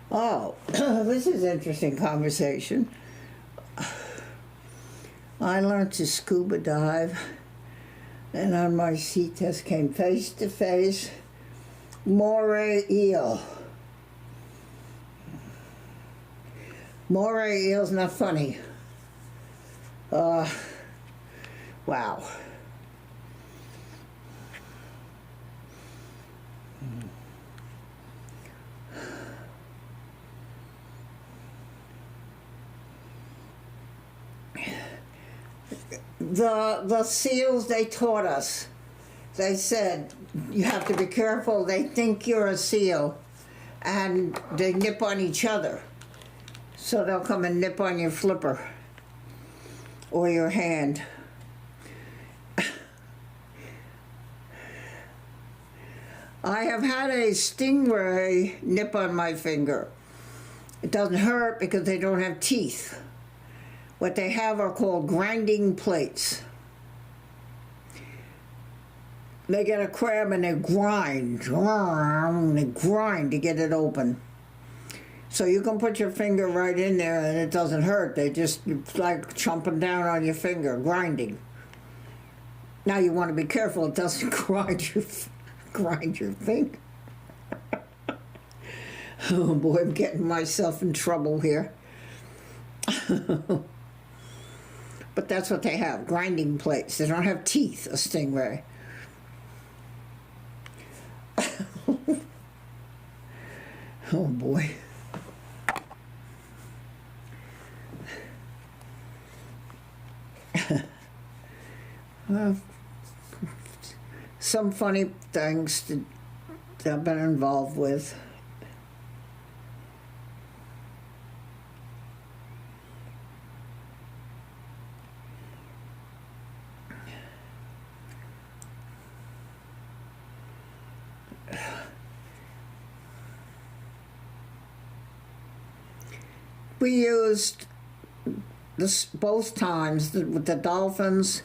Oh, this is an interesting conversation. I learned to scuba dive, and on my sea test came face to face moray eel. Moray eel's not funny. Wow. The seals, they taught us. They said, you have to be careful. They think you're a seal, and they nip on each other. So they'll come and nip on your flipper or your hand. I have had a stingray nip on my finger. It doesn't hurt because they don't have teeth. What they have are called grinding plates. They get a crab and they grind to get it open. So you can put your finger right in there and it doesn't hurt. They just, it's like chomping down on your finger, grinding. Now you want to be careful it doesn't grind your finger. Oh boy, I'm getting myself in trouble here. But that's what they have, grinding plates. They don't have teeth, a stingray. Oh boy. Well, some funny things that I've been involved with. We used this both times with the dolphins.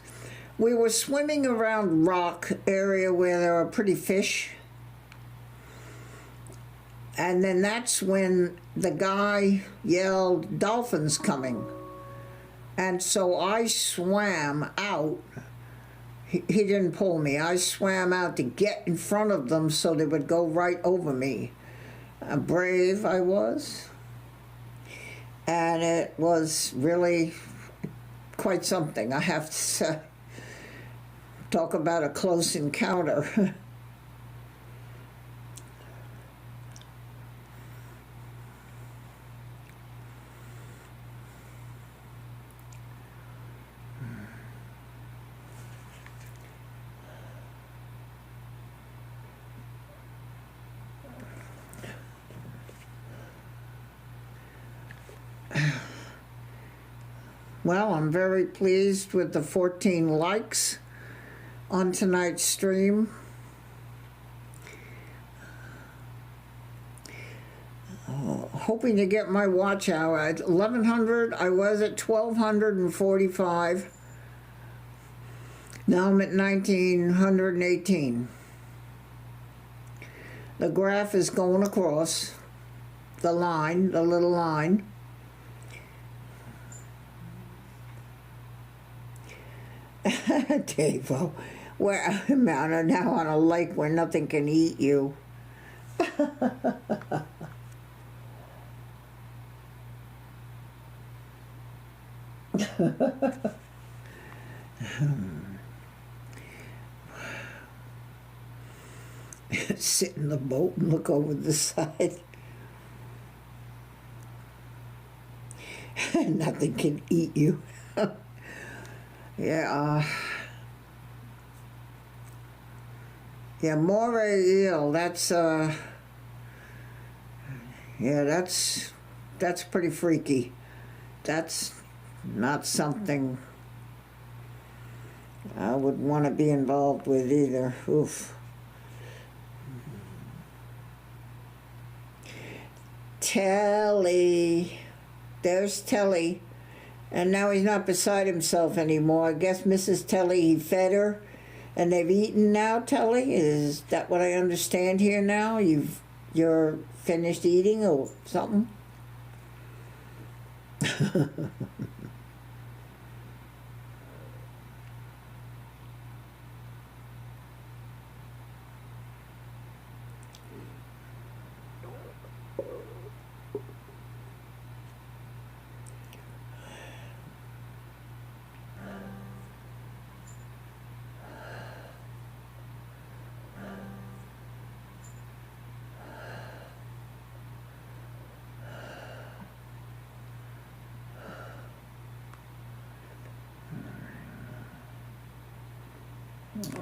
We were swimming around rock area where there are pretty fish. And then that's when the guy yelled, "Dolphins coming." And so I swam out. He didn't pull me. I swam out to get in front of them so they would go right over me. Brave I was. And it was really quite something, I have to say. Talk about a close encounter. Well, I'm very pleased with the 14 likes on tonight's stream. Hoping to get my watch hour at 1100. I was at 1245. Now I'm at 1918. The graph is going across the line, the little line. Davo, where I'm now on a lake where nothing can eat you. Sit in the boat and look over the side. Nothing can eat you. Yeah, yeah, moray eel, that's, yeah, that's pretty freaky. That's not something I would want to be involved with either. Oof. Telly. There's Telly. And now he's not beside himself anymore. I guess Mrs. Telly, he fed her, and they've eaten now, Telly? Is that what I understand here now? You're finished eating or something?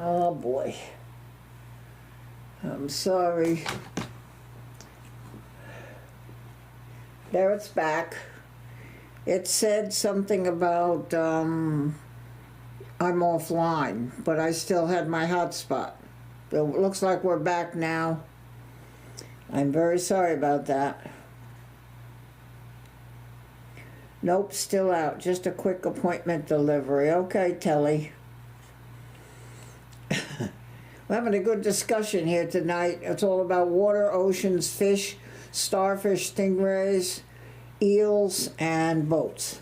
Oh boy. I'm sorry. There it's back. It said something about I'm offline, but I still had my hotspot. It looks like we're back now. I'm very sorry about that. Nope, still out. Just a quick appointment delivery. Okay, Telly. We're having a good discussion here tonight. It's all about water, oceans, fish, starfish, stingrays, eels, and boats.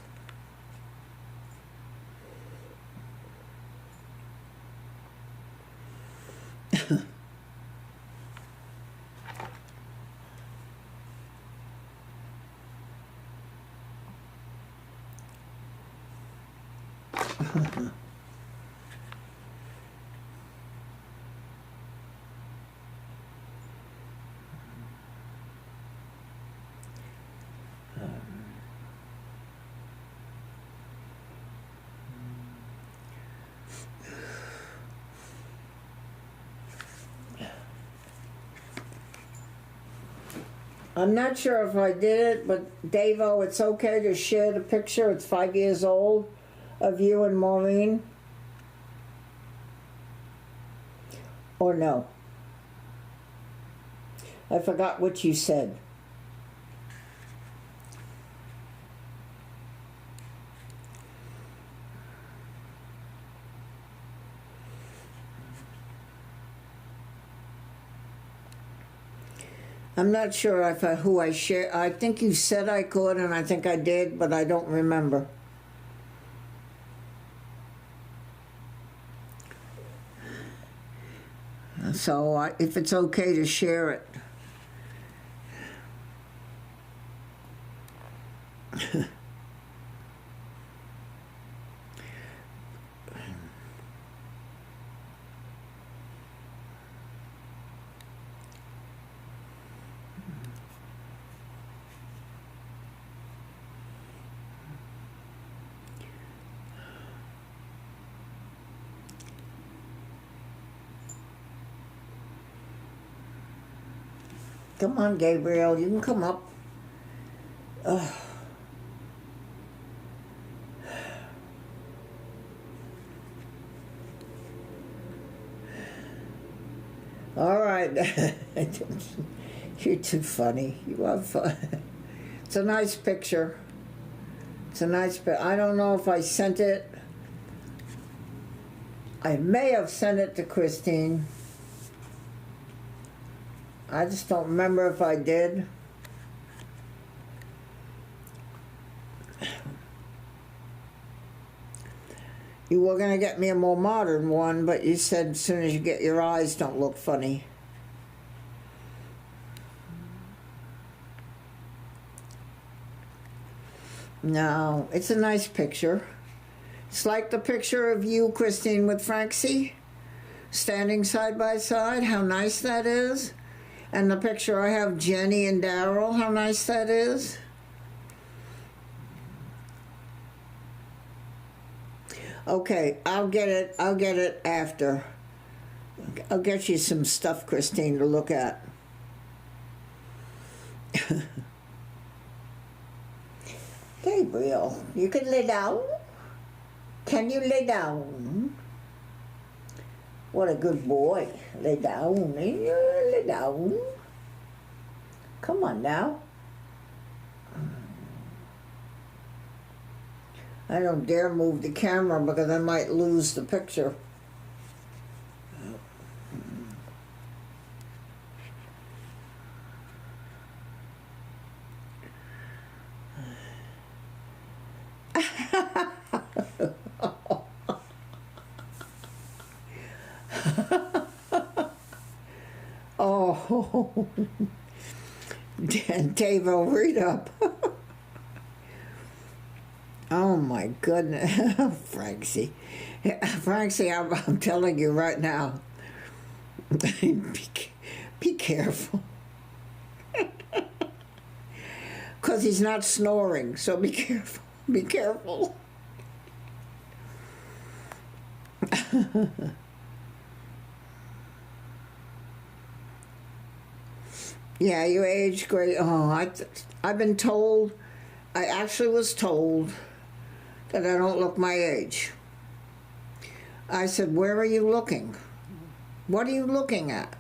I'm not sure if I did it, but Davo, it's okay to share the picture. It's 5 years old of you and Maureen. Or no? I forgot what you said. I'm not sure if who I share. I think you said I could, and I think I did, but I don't remember. So if it's okay to share it. Come on, Gabriel, you can come up. Ugh. All right. You're too funny. You are fun. It's a nice picture. It's a nice picture. I don't know if I sent it. I may have sent it to Christine. I just don't remember if I did. You were going to get me a more modern one, but you said as soon as you get your eyes don't look funny. No, it's a nice picture. It's like the picture of you, Christine, with Francie, standing side by side. How nice that is. And the picture I have Jenny and Daryl, how nice that is. Okay, I'll get it after. I'll get you some stuff, Christine, to look at. Gabriel, you can lay down? Can you lay down? What a good boy. Lay down. Lay down. Come on now. I don't dare move the camera because I might lose the picture. Oh, Davo, read up. Oh my goodness, Francie. Francie, I'm telling you right now, be careful. Because he's not snoring, so be careful. Be careful. Yeah, you age great. Oh, I've been told, I actually was told that I don't look my age. I said, where are you looking? What are you looking at?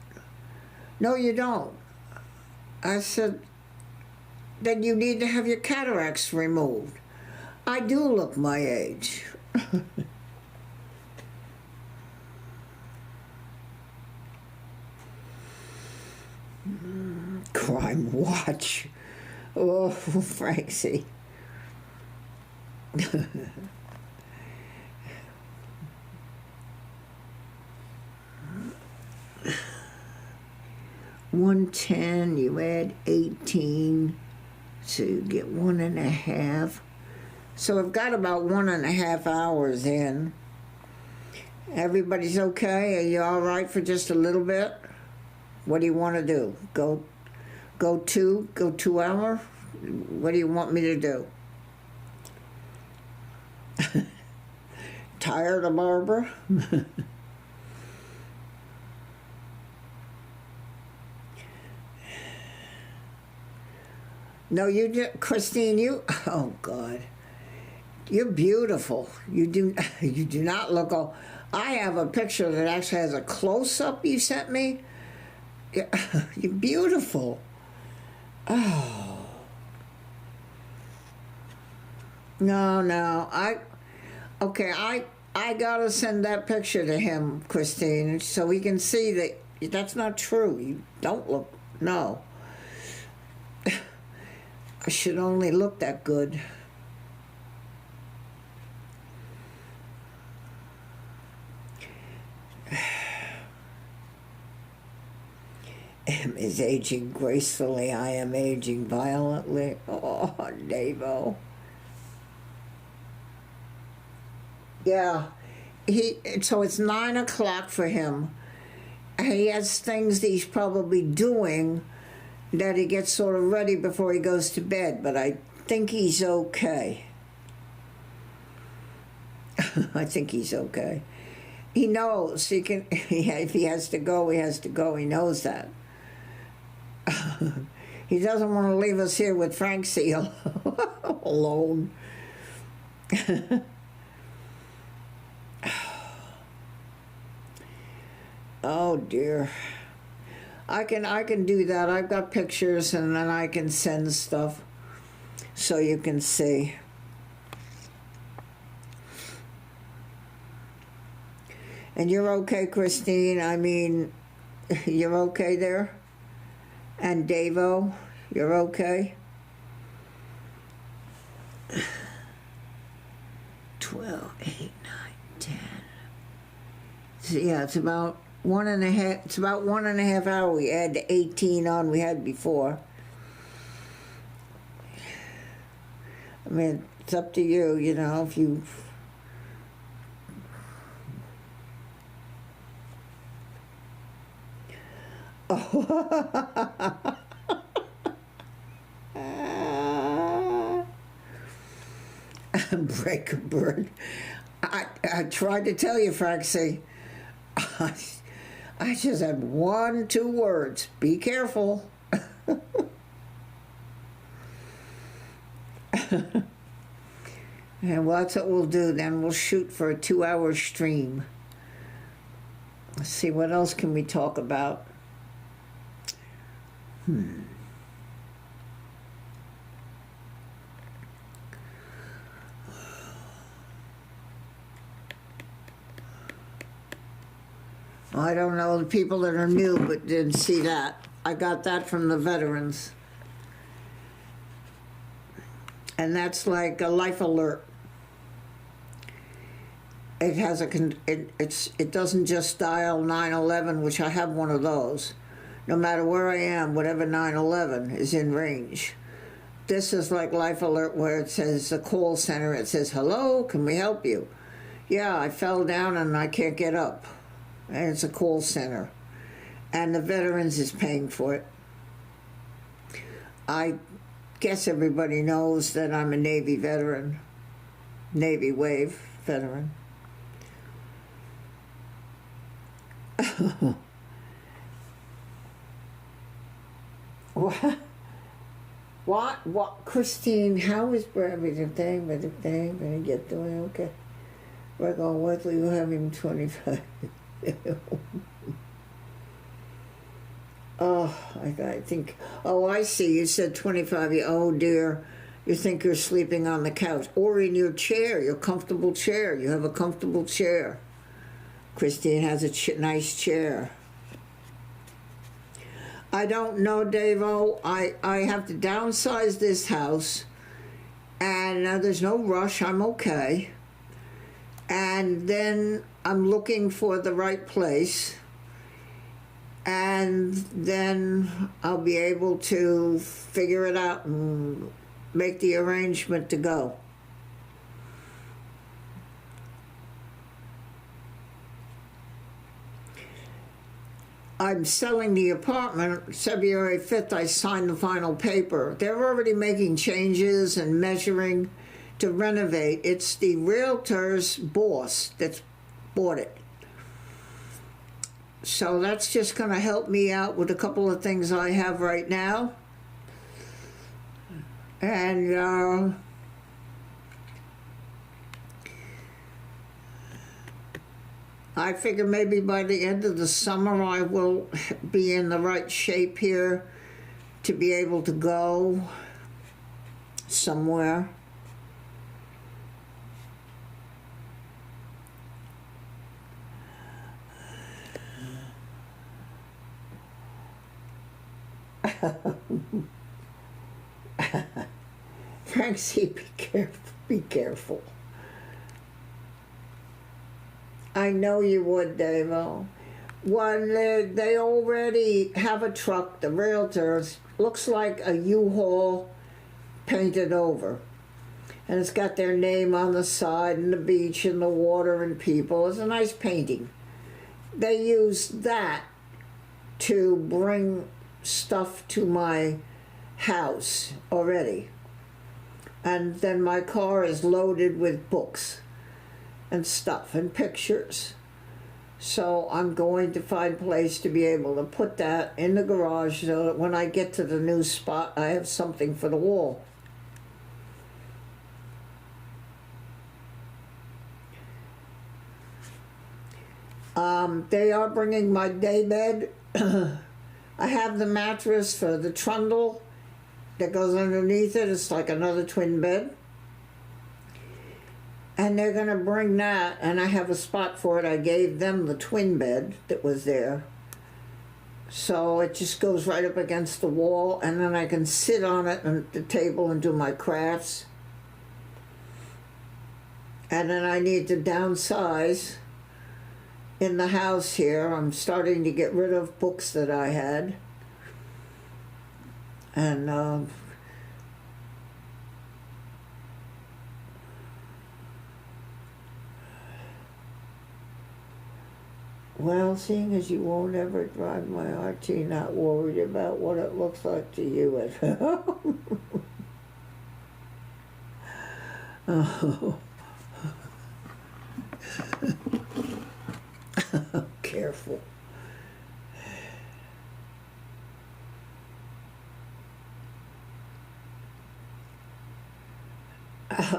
No, you don't. I said, then you need to have your cataracts removed. I do look my age. Crime Watch. Oh, Francie. $110, you add 18, so you get 1.5. So I've got about 1.5 hours in. Everybody's okay? Are you all right for just a little bit? What do you want to do? Go 2 hour? What do you want me to do? Tired of Barbara? No, you did, Christine. Oh God, you're beautiful. You do not look all. I have a picture that actually has a close up you sent me. You're beautiful. Oh. No. Okay, I gotta send that picture to him, Christine, so he can see that that's not true. You don't look, no. I should only look that good. M is aging gracefully. I am aging violently. Oh, Davo. Yeah, so it's 9 o'clock for him. He has things that he's probably doing that he gets sort of ready before he goes to bed, but I think he's okay. I think he's okay. He knows he can. If he has to go, he has to go. He knows that. He doesn't want to leave us here with Frank Seal alone. Oh dear. I can do that. I've got pictures, and then I can send stuff so you can see. And you're okay, Christine? I mean, you're okay there? And Davo, you're okay? 12, 8, 9, 10. So yeah, it's about 1.5. It's about 1.5 hours. We add the 18 on we had before. I mean, it's up to you. You know, if you. Oh. Break a bird. I tried to tell you, Francie. I just had 2 words. Be careful. And well, that's what we'll do then. We'll shoot for a 2-hour stream. Let's see, what else can we talk about? I don't know the people that are new but didn't see that. I got that from the veterans. And that's like a life alert. It has it doesn't just dial 911, which I have one of those. No matter where I am, whatever 911 is in range. This is like life alert where it says a call center. It says, hello, can we help you? Yeah, I fell down and I can't get up. And it's a call center. And the veterans is paying for it. I guess everybody knows that I'm a Navy veteran. Navy Wave veteran. What? Christine, how is everything? Gonna get doing okay? We're going, what will you have him 25? Oh, I think, oh, I see, you said 25, oh dear, you think you're sleeping on the couch, or in your chair, your comfortable chair, you have a comfortable chair. Christine has a nice chair. I don't know, Davo, I have to downsize this house, and there's no rush, I'm okay. And then I'm looking for the right place, and then I'll be able to figure it out and make the arrangement to go. I'm selling the apartment. February 5th, I signed the final paper. They're already making changes and measuring to renovate. It's the realtor's boss that's bought it. So that's just going to help me out with a couple of things I have right now. And I figure maybe by the end of the summer I will be in the right shape here to be able to go somewhere. Francie, be careful. Be careful. I know you would, Davo. When they already have a truck, the realtors, looks like a U-Haul painted over. And it's got their name on the side and the beach and the water and people. It's a nice painting. They use that to bring stuff to my house already. And then my car is loaded with books and stuff and pictures. So I'm going to find a place to be able to put that in the garage so that when I get to the new spot, I have something for the wall. They are bringing my day bed. I have the mattress for the trundle that goes underneath it. It's like another twin bed. And they're going to bring that, and I have a spot for it. I gave them the twin bed that was there. So it just goes right up against the wall, and then I can sit on it at the table and do my crafts. And then I need to downsize in the house here. I'm starting to get rid of books that I had. And well, seeing as you won't ever drive my RT, not worried about what it looks like to you at home. Oh. Careful.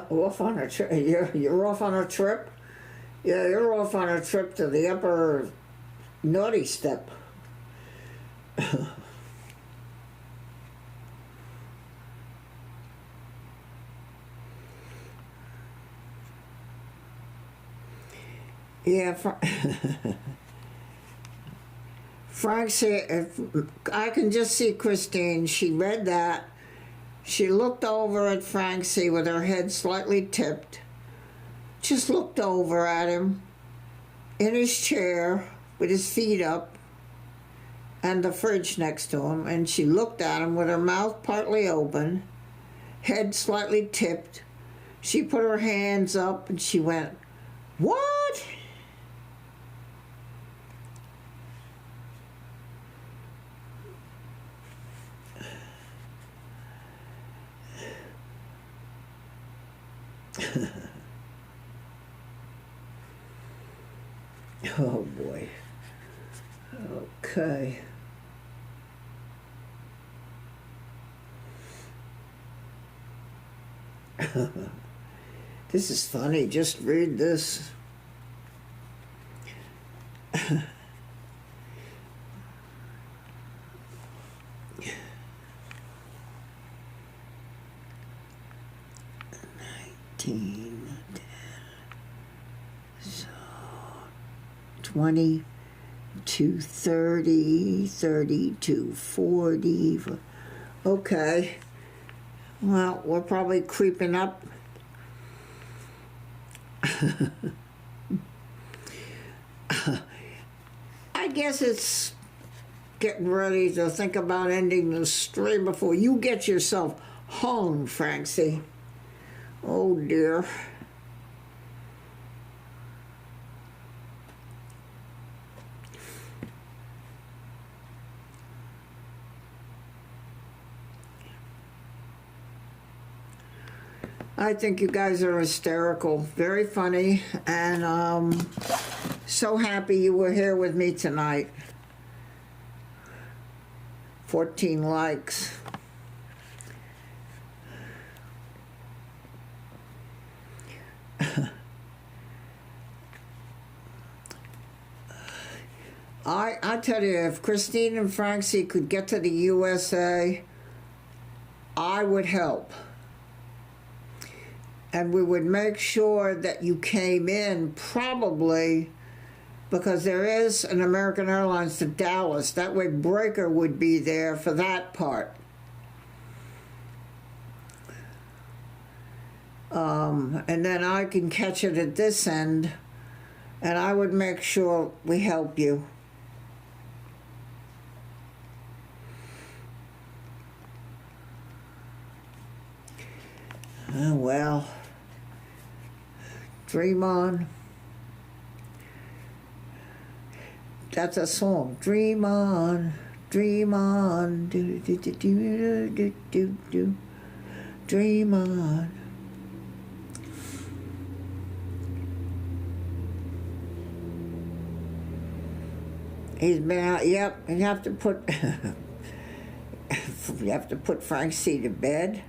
Off on a trip? You're off on a trip? Yeah, you're off on a trip to the upper naughty step. Yeah, Frank said, I can just see Christine. She read that. She looked over at Francie with her head slightly tipped. Just looked over at him in his chair with his feet up and the fridge next to him, and she looked at him with her mouth partly open, head slightly tipped. She put her hands up and she went, "What?" Oh boy. Okay. This is funny. Just read this. So 20 to 30, 30 to 40. Okay. Well, we're probably creeping up. I guess it's getting ready to think about ending the stream before you get yourself home, Francie. Oh dear. I think you guys are hysterical, very funny, and so happy you were here with me tonight. 14 likes. I tell you, if Christine and Francie could get to the USA, I would help. And we would make sure that you came in, probably, because there is an American Airlines to Dallas. That way Breaker would be there for that part. And then I can catch it at this end, and I would make sure we help you. Oh, well, dream on. That's a song. Dream on, do do do do do do do. Dream on. He's been out. Yep, you have to put you have to put Francie to bed.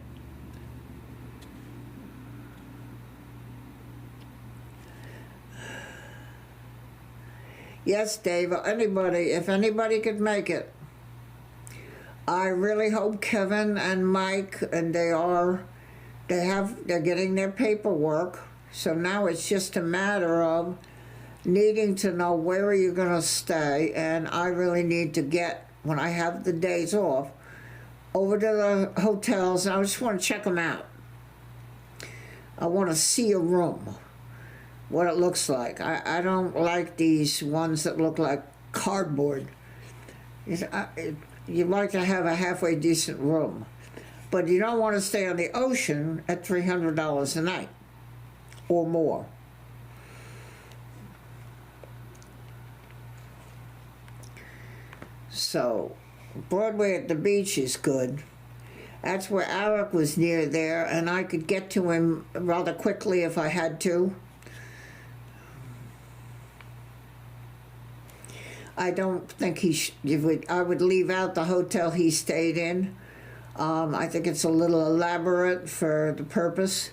Yes, Dave, anybody, if anybody could make it. I really hope Kevin and Mike, and they're getting their paperwork, so now it's just a matter of needing to know where are you going to stay, and I really need to get, when I have the days off, over to the hotels, and I just want to check them out. I want to see a room, what it looks like. I don't like these ones that look like cardboard. You'd like to have a halfway decent room, but you don't want to stay on the ocean at $300 a night or more. So Broadway at the beach is good. That's where Alec was near there, and I could get to him rather quickly if I had to. I don't think I would leave out the hotel he stayed in. I think it's a little elaborate for the purpose.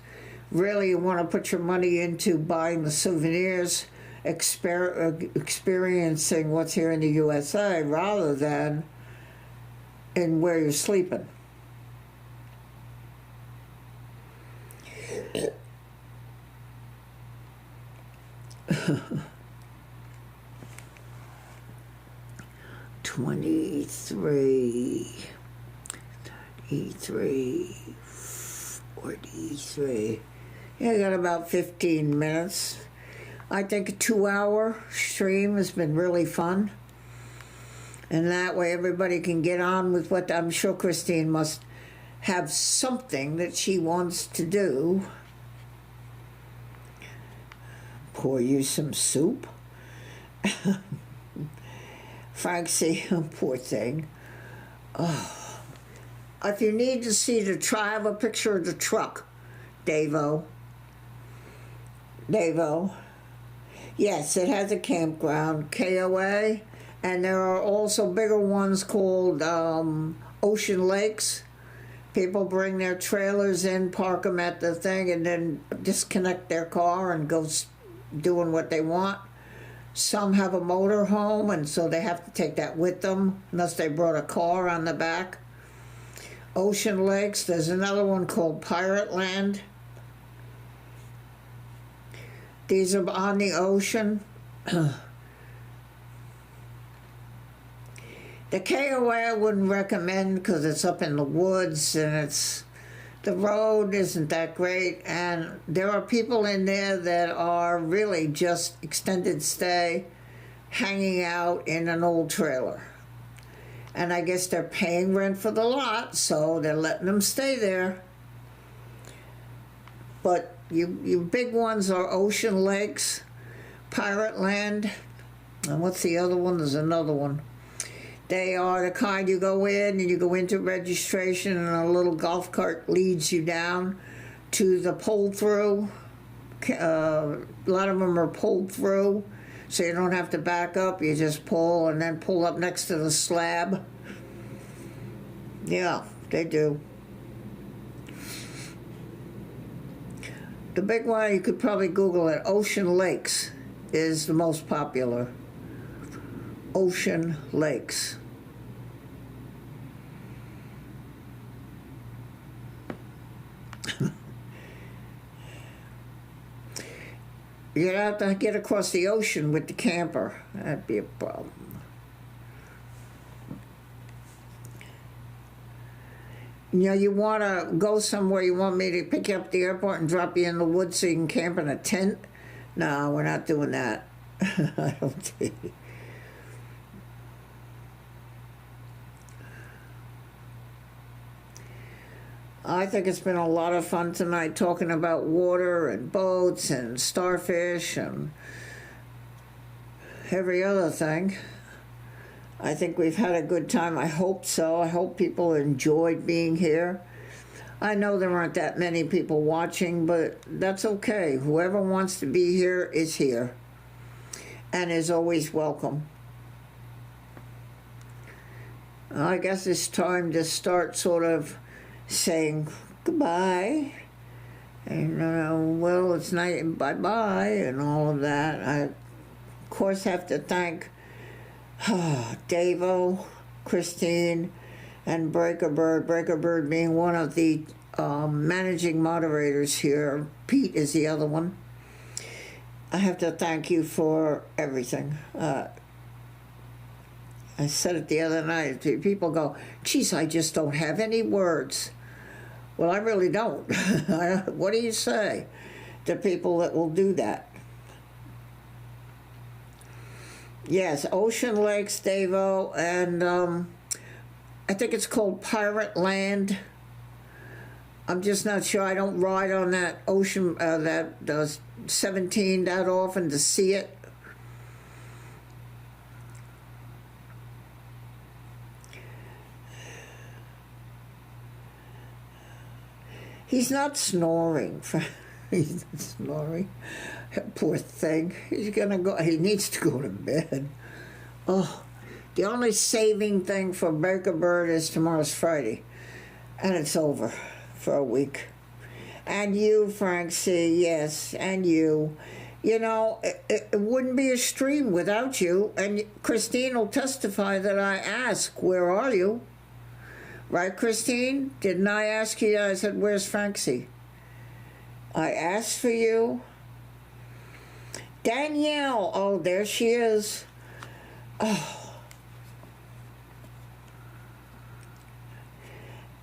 Really, you want to put your money into buying the souvenirs, experiencing what's here in the USA, rather than in where you're sleeping. $23, $33, $43. Yeah, I got about 15 minutes. I think a 2-hour stream has been really fun. And that way everybody can get on with what I'm sure Christine must have something that she wants to do. Pour you some soup. Francie, poor thing. Oh. If you need to see I have a picture of the truck, Davo. Yes, it has a campground, KOA, and there are also bigger ones called Ocean Lakes. People bring their trailers in, park them at the thing, and then disconnect their car and go doing what they want. Some have a motor home, and so they have to take that with them, unless they brought a car on the back. Ocean Lakes, there's another one called Pirate Land. These are on the ocean. The KOA I wouldn't recommend because it's up in the woods and the road isn't that great, and there are people in there that are really just extended stay, hanging out in an old trailer. And I guess they're paying rent for the lot, so they're letting them stay there. But you big ones are Ocean Lakes, Pirate Land, and what's the other one? There's another one. They are the kind you go in and you go into registration and a little golf cart leads you down to the pull through. A lot of them are pulled through, so you don't have to back up. You just pull and then pull up next to the slab. Yeah, they do. The big one, you could probably Google it, Ocean Lakes is the most popular. Ocean Lakes. You'd have to get across the ocean with the camper. That'd be a problem. You know, you want to go somewhere, you want me to pick you up at the airport and drop you in the woods so you can camp in a tent? No, we're not doing that. I don't think. I think it's been a lot of fun tonight talking about water and boats and starfish and every other thing. I think we've had a good time. I hope so. I hope people enjoyed being here. I know there aren't that many people watching, but that's okay. Whoever wants to be here is here and is always welcome. I guess it's time to start sort of saying goodbye, and well, it's night, bye-bye, and all of that. I, of course, have to thank Davo, Christine, and Breaker Bird. Breaker Bird being one of the managing moderators here. Pete is the other one. I have to thank you for everything. I said it the other night. People go, geez, I just don't have any words. Well, I really don't. What do you say to people that will do that? Yes, Ocean Lakes, Davo, and I think it's called Pirate Land. I'm just not sure. I don't ride on that ocean, that 17 that often to see it. He's not snoring. He's not snoring. Poor thing. He's gonna go. He needs to go to bed. Oh, the only saving thing for Breaker Bird is tomorrow's Friday, and it's over for a week. And you, Frank C. Yes, and you. You know, it wouldn't be a stream without you. And Christine will testify that I ask, "Where are you?" Right, Christine? Didn't I ask you? I said, "Where's Francie?" I asked for you. Danielle, oh, there she is. Oh.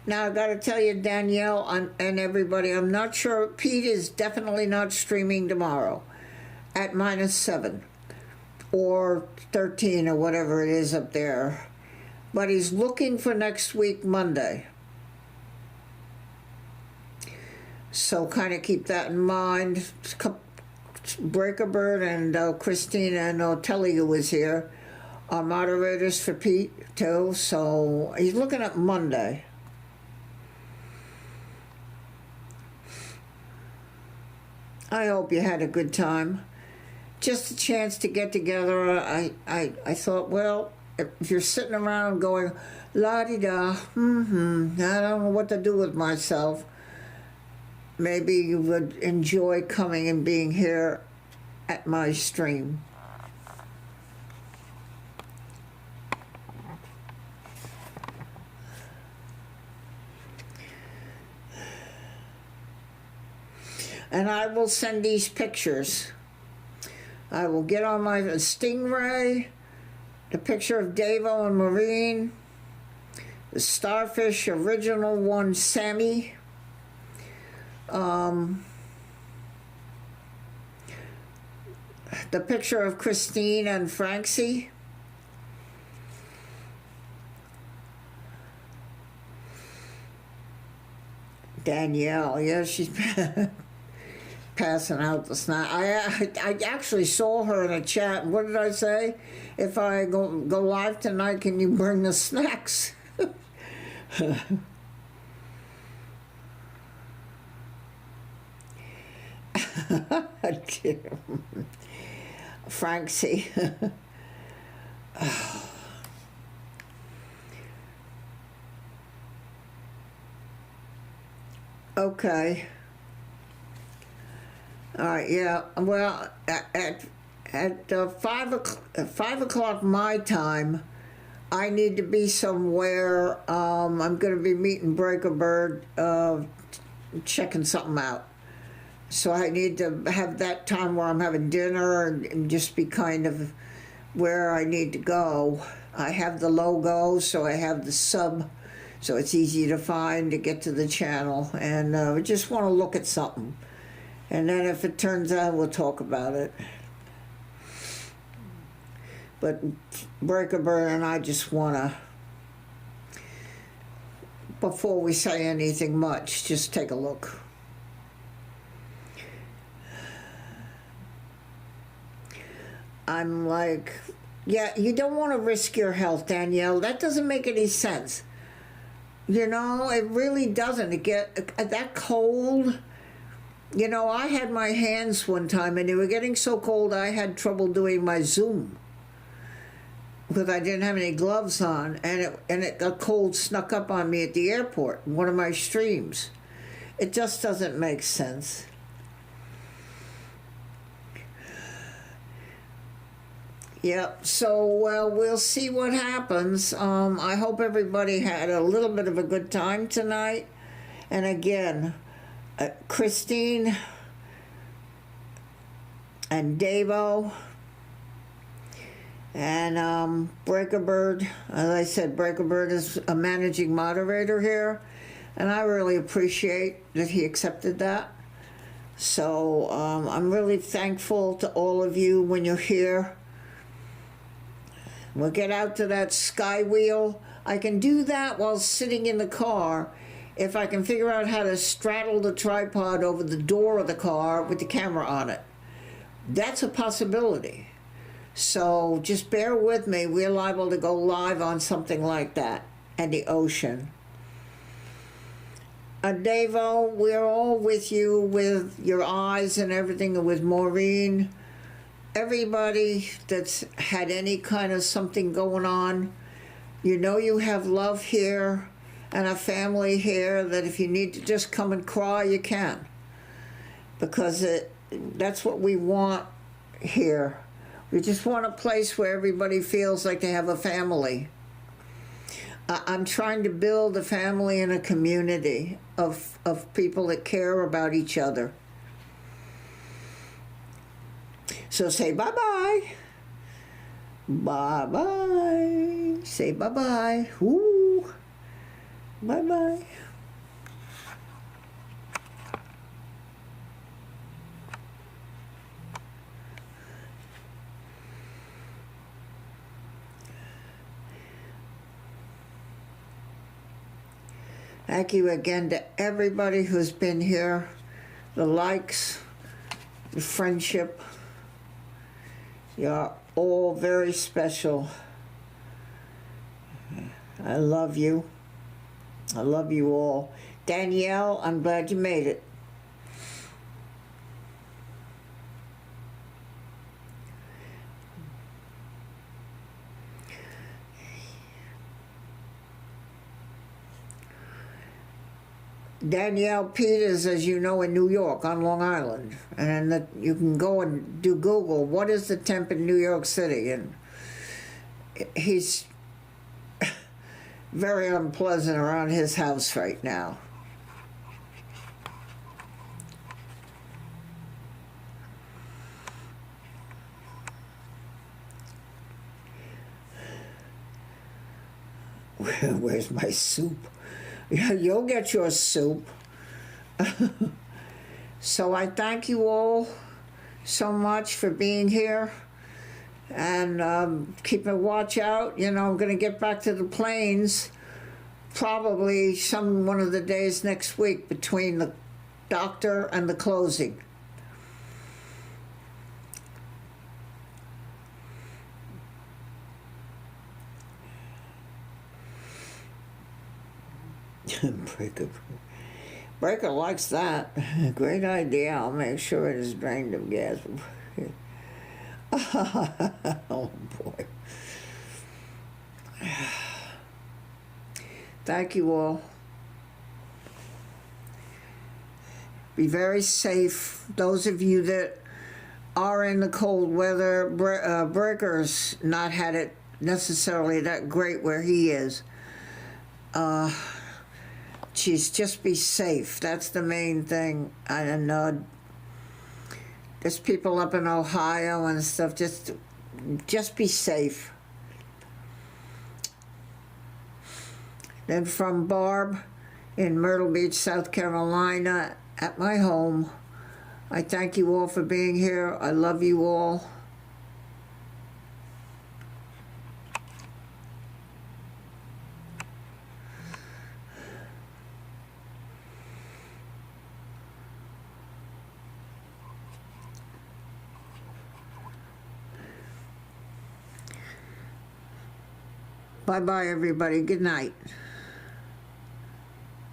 Now, I got to tell you, Danielle and everybody, I'm not sure. Pete is definitely not streaming tomorrow at -7 or 13 or whatever it is up there. But he's looking for next week, Monday. So kind of keep that in mind. Breaker Bird and Christina and Otelli, who was here, are moderators for Pete, too. So he's looking at Monday. I hope you had a good time. Just a chance to get together. I thought, well, if you're sitting around going, la-di-da, I don't know what to do with myself, maybe you would enjoy coming and being here at my stream. And I will send these pictures. I will get on my Stingray, the picture of Davo and Marine, the Starfish original one, Sammy, the picture of Christine and Francie, Danielle, yeah, she's passing out the snack. I actually saw her in a chat. What did I say? If I go live tonight, can you bring the snacks? Francie. Okay. All right. Yeah. Well, at 5 o'clock my time, I need to be somewhere. I'm going to be meeting Breaker Bird, checking something out. So I need to have that time where I'm having dinner and just be kind of where I need to go. I have the logo, so I have the sub, so it's easy to find to get to the channel. And we just want to look at something. And then if it turns out, we'll talk about it. But Breaker Bird and I just want to, before we say anything much, just take a look. I'm like, yeah, you don't want to risk your health, Danielle. That doesn't make any sense. You know, it really doesn't. It get that cold. You know, I had my hands one time and they were getting so cold I had trouble doing my Zoom because I didn't have any gloves on, and it got cold, snuck up on me at the airport, one of my streams. It just doesn't make sense. Yep, so, well, we'll see what happens. I hope everybody had a little bit of a good time tonight. And again, Christine and Davo and Breaker Bird. As I said, Breaker Bird is a managing moderator here, and I really appreciate that he accepted that. So I'm really thankful to all of you when you're here. We'll get out to that sky wheel. I can do that while sitting in the car if I can figure out how to straddle the tripod over the door of the car with the camera on it. That's a possibility. So just bear with me. We're liable to go live on something like that and the ocean. Davo, we're all with you with your eyes and everything, and with Maureen. Everybody that's had any kind of something going on, you know you have love here and a family here that if you need to just come and cry, you can. Because that's what we want here. We just want a place where everybody feels like they have a family. I'm trying to build a family and a community of people that care about each other. So say bye-bye. Bye-bye. Say bye-bye. Ooh. Bye-bye. Thank you again to everybody who's been here. The likes, the friendship. You're all very special. I love you. I love you all. Danielle, I'm glad you made it. Danielle Peters, as you know, in New York, on Long Island. And you can go and do Google, what is the temp in New York City? And he's very unpleasant around his house right now. Where's my soup? You'll get your soup. So I thank you all so much for being here, and keep a watch out. You know, I'm going to get back to the plains probably one of the days next week between the doctor and the closing. Breaker likes that. Great idea. I'll make sure it is drained of gas. Oh boy. Thank you all. Be very safe. Those of you that are in the cold weather, Breaker's not had it necessarily that great where he is. Just be safe. That's the main thing. And there's people up in Ohio and stuff. Just be safe. Then from Barb in Myrtle Beach, South Carolina, at my home, I thank you all for being here. I love you all. Bye-bye, everybody. Good night.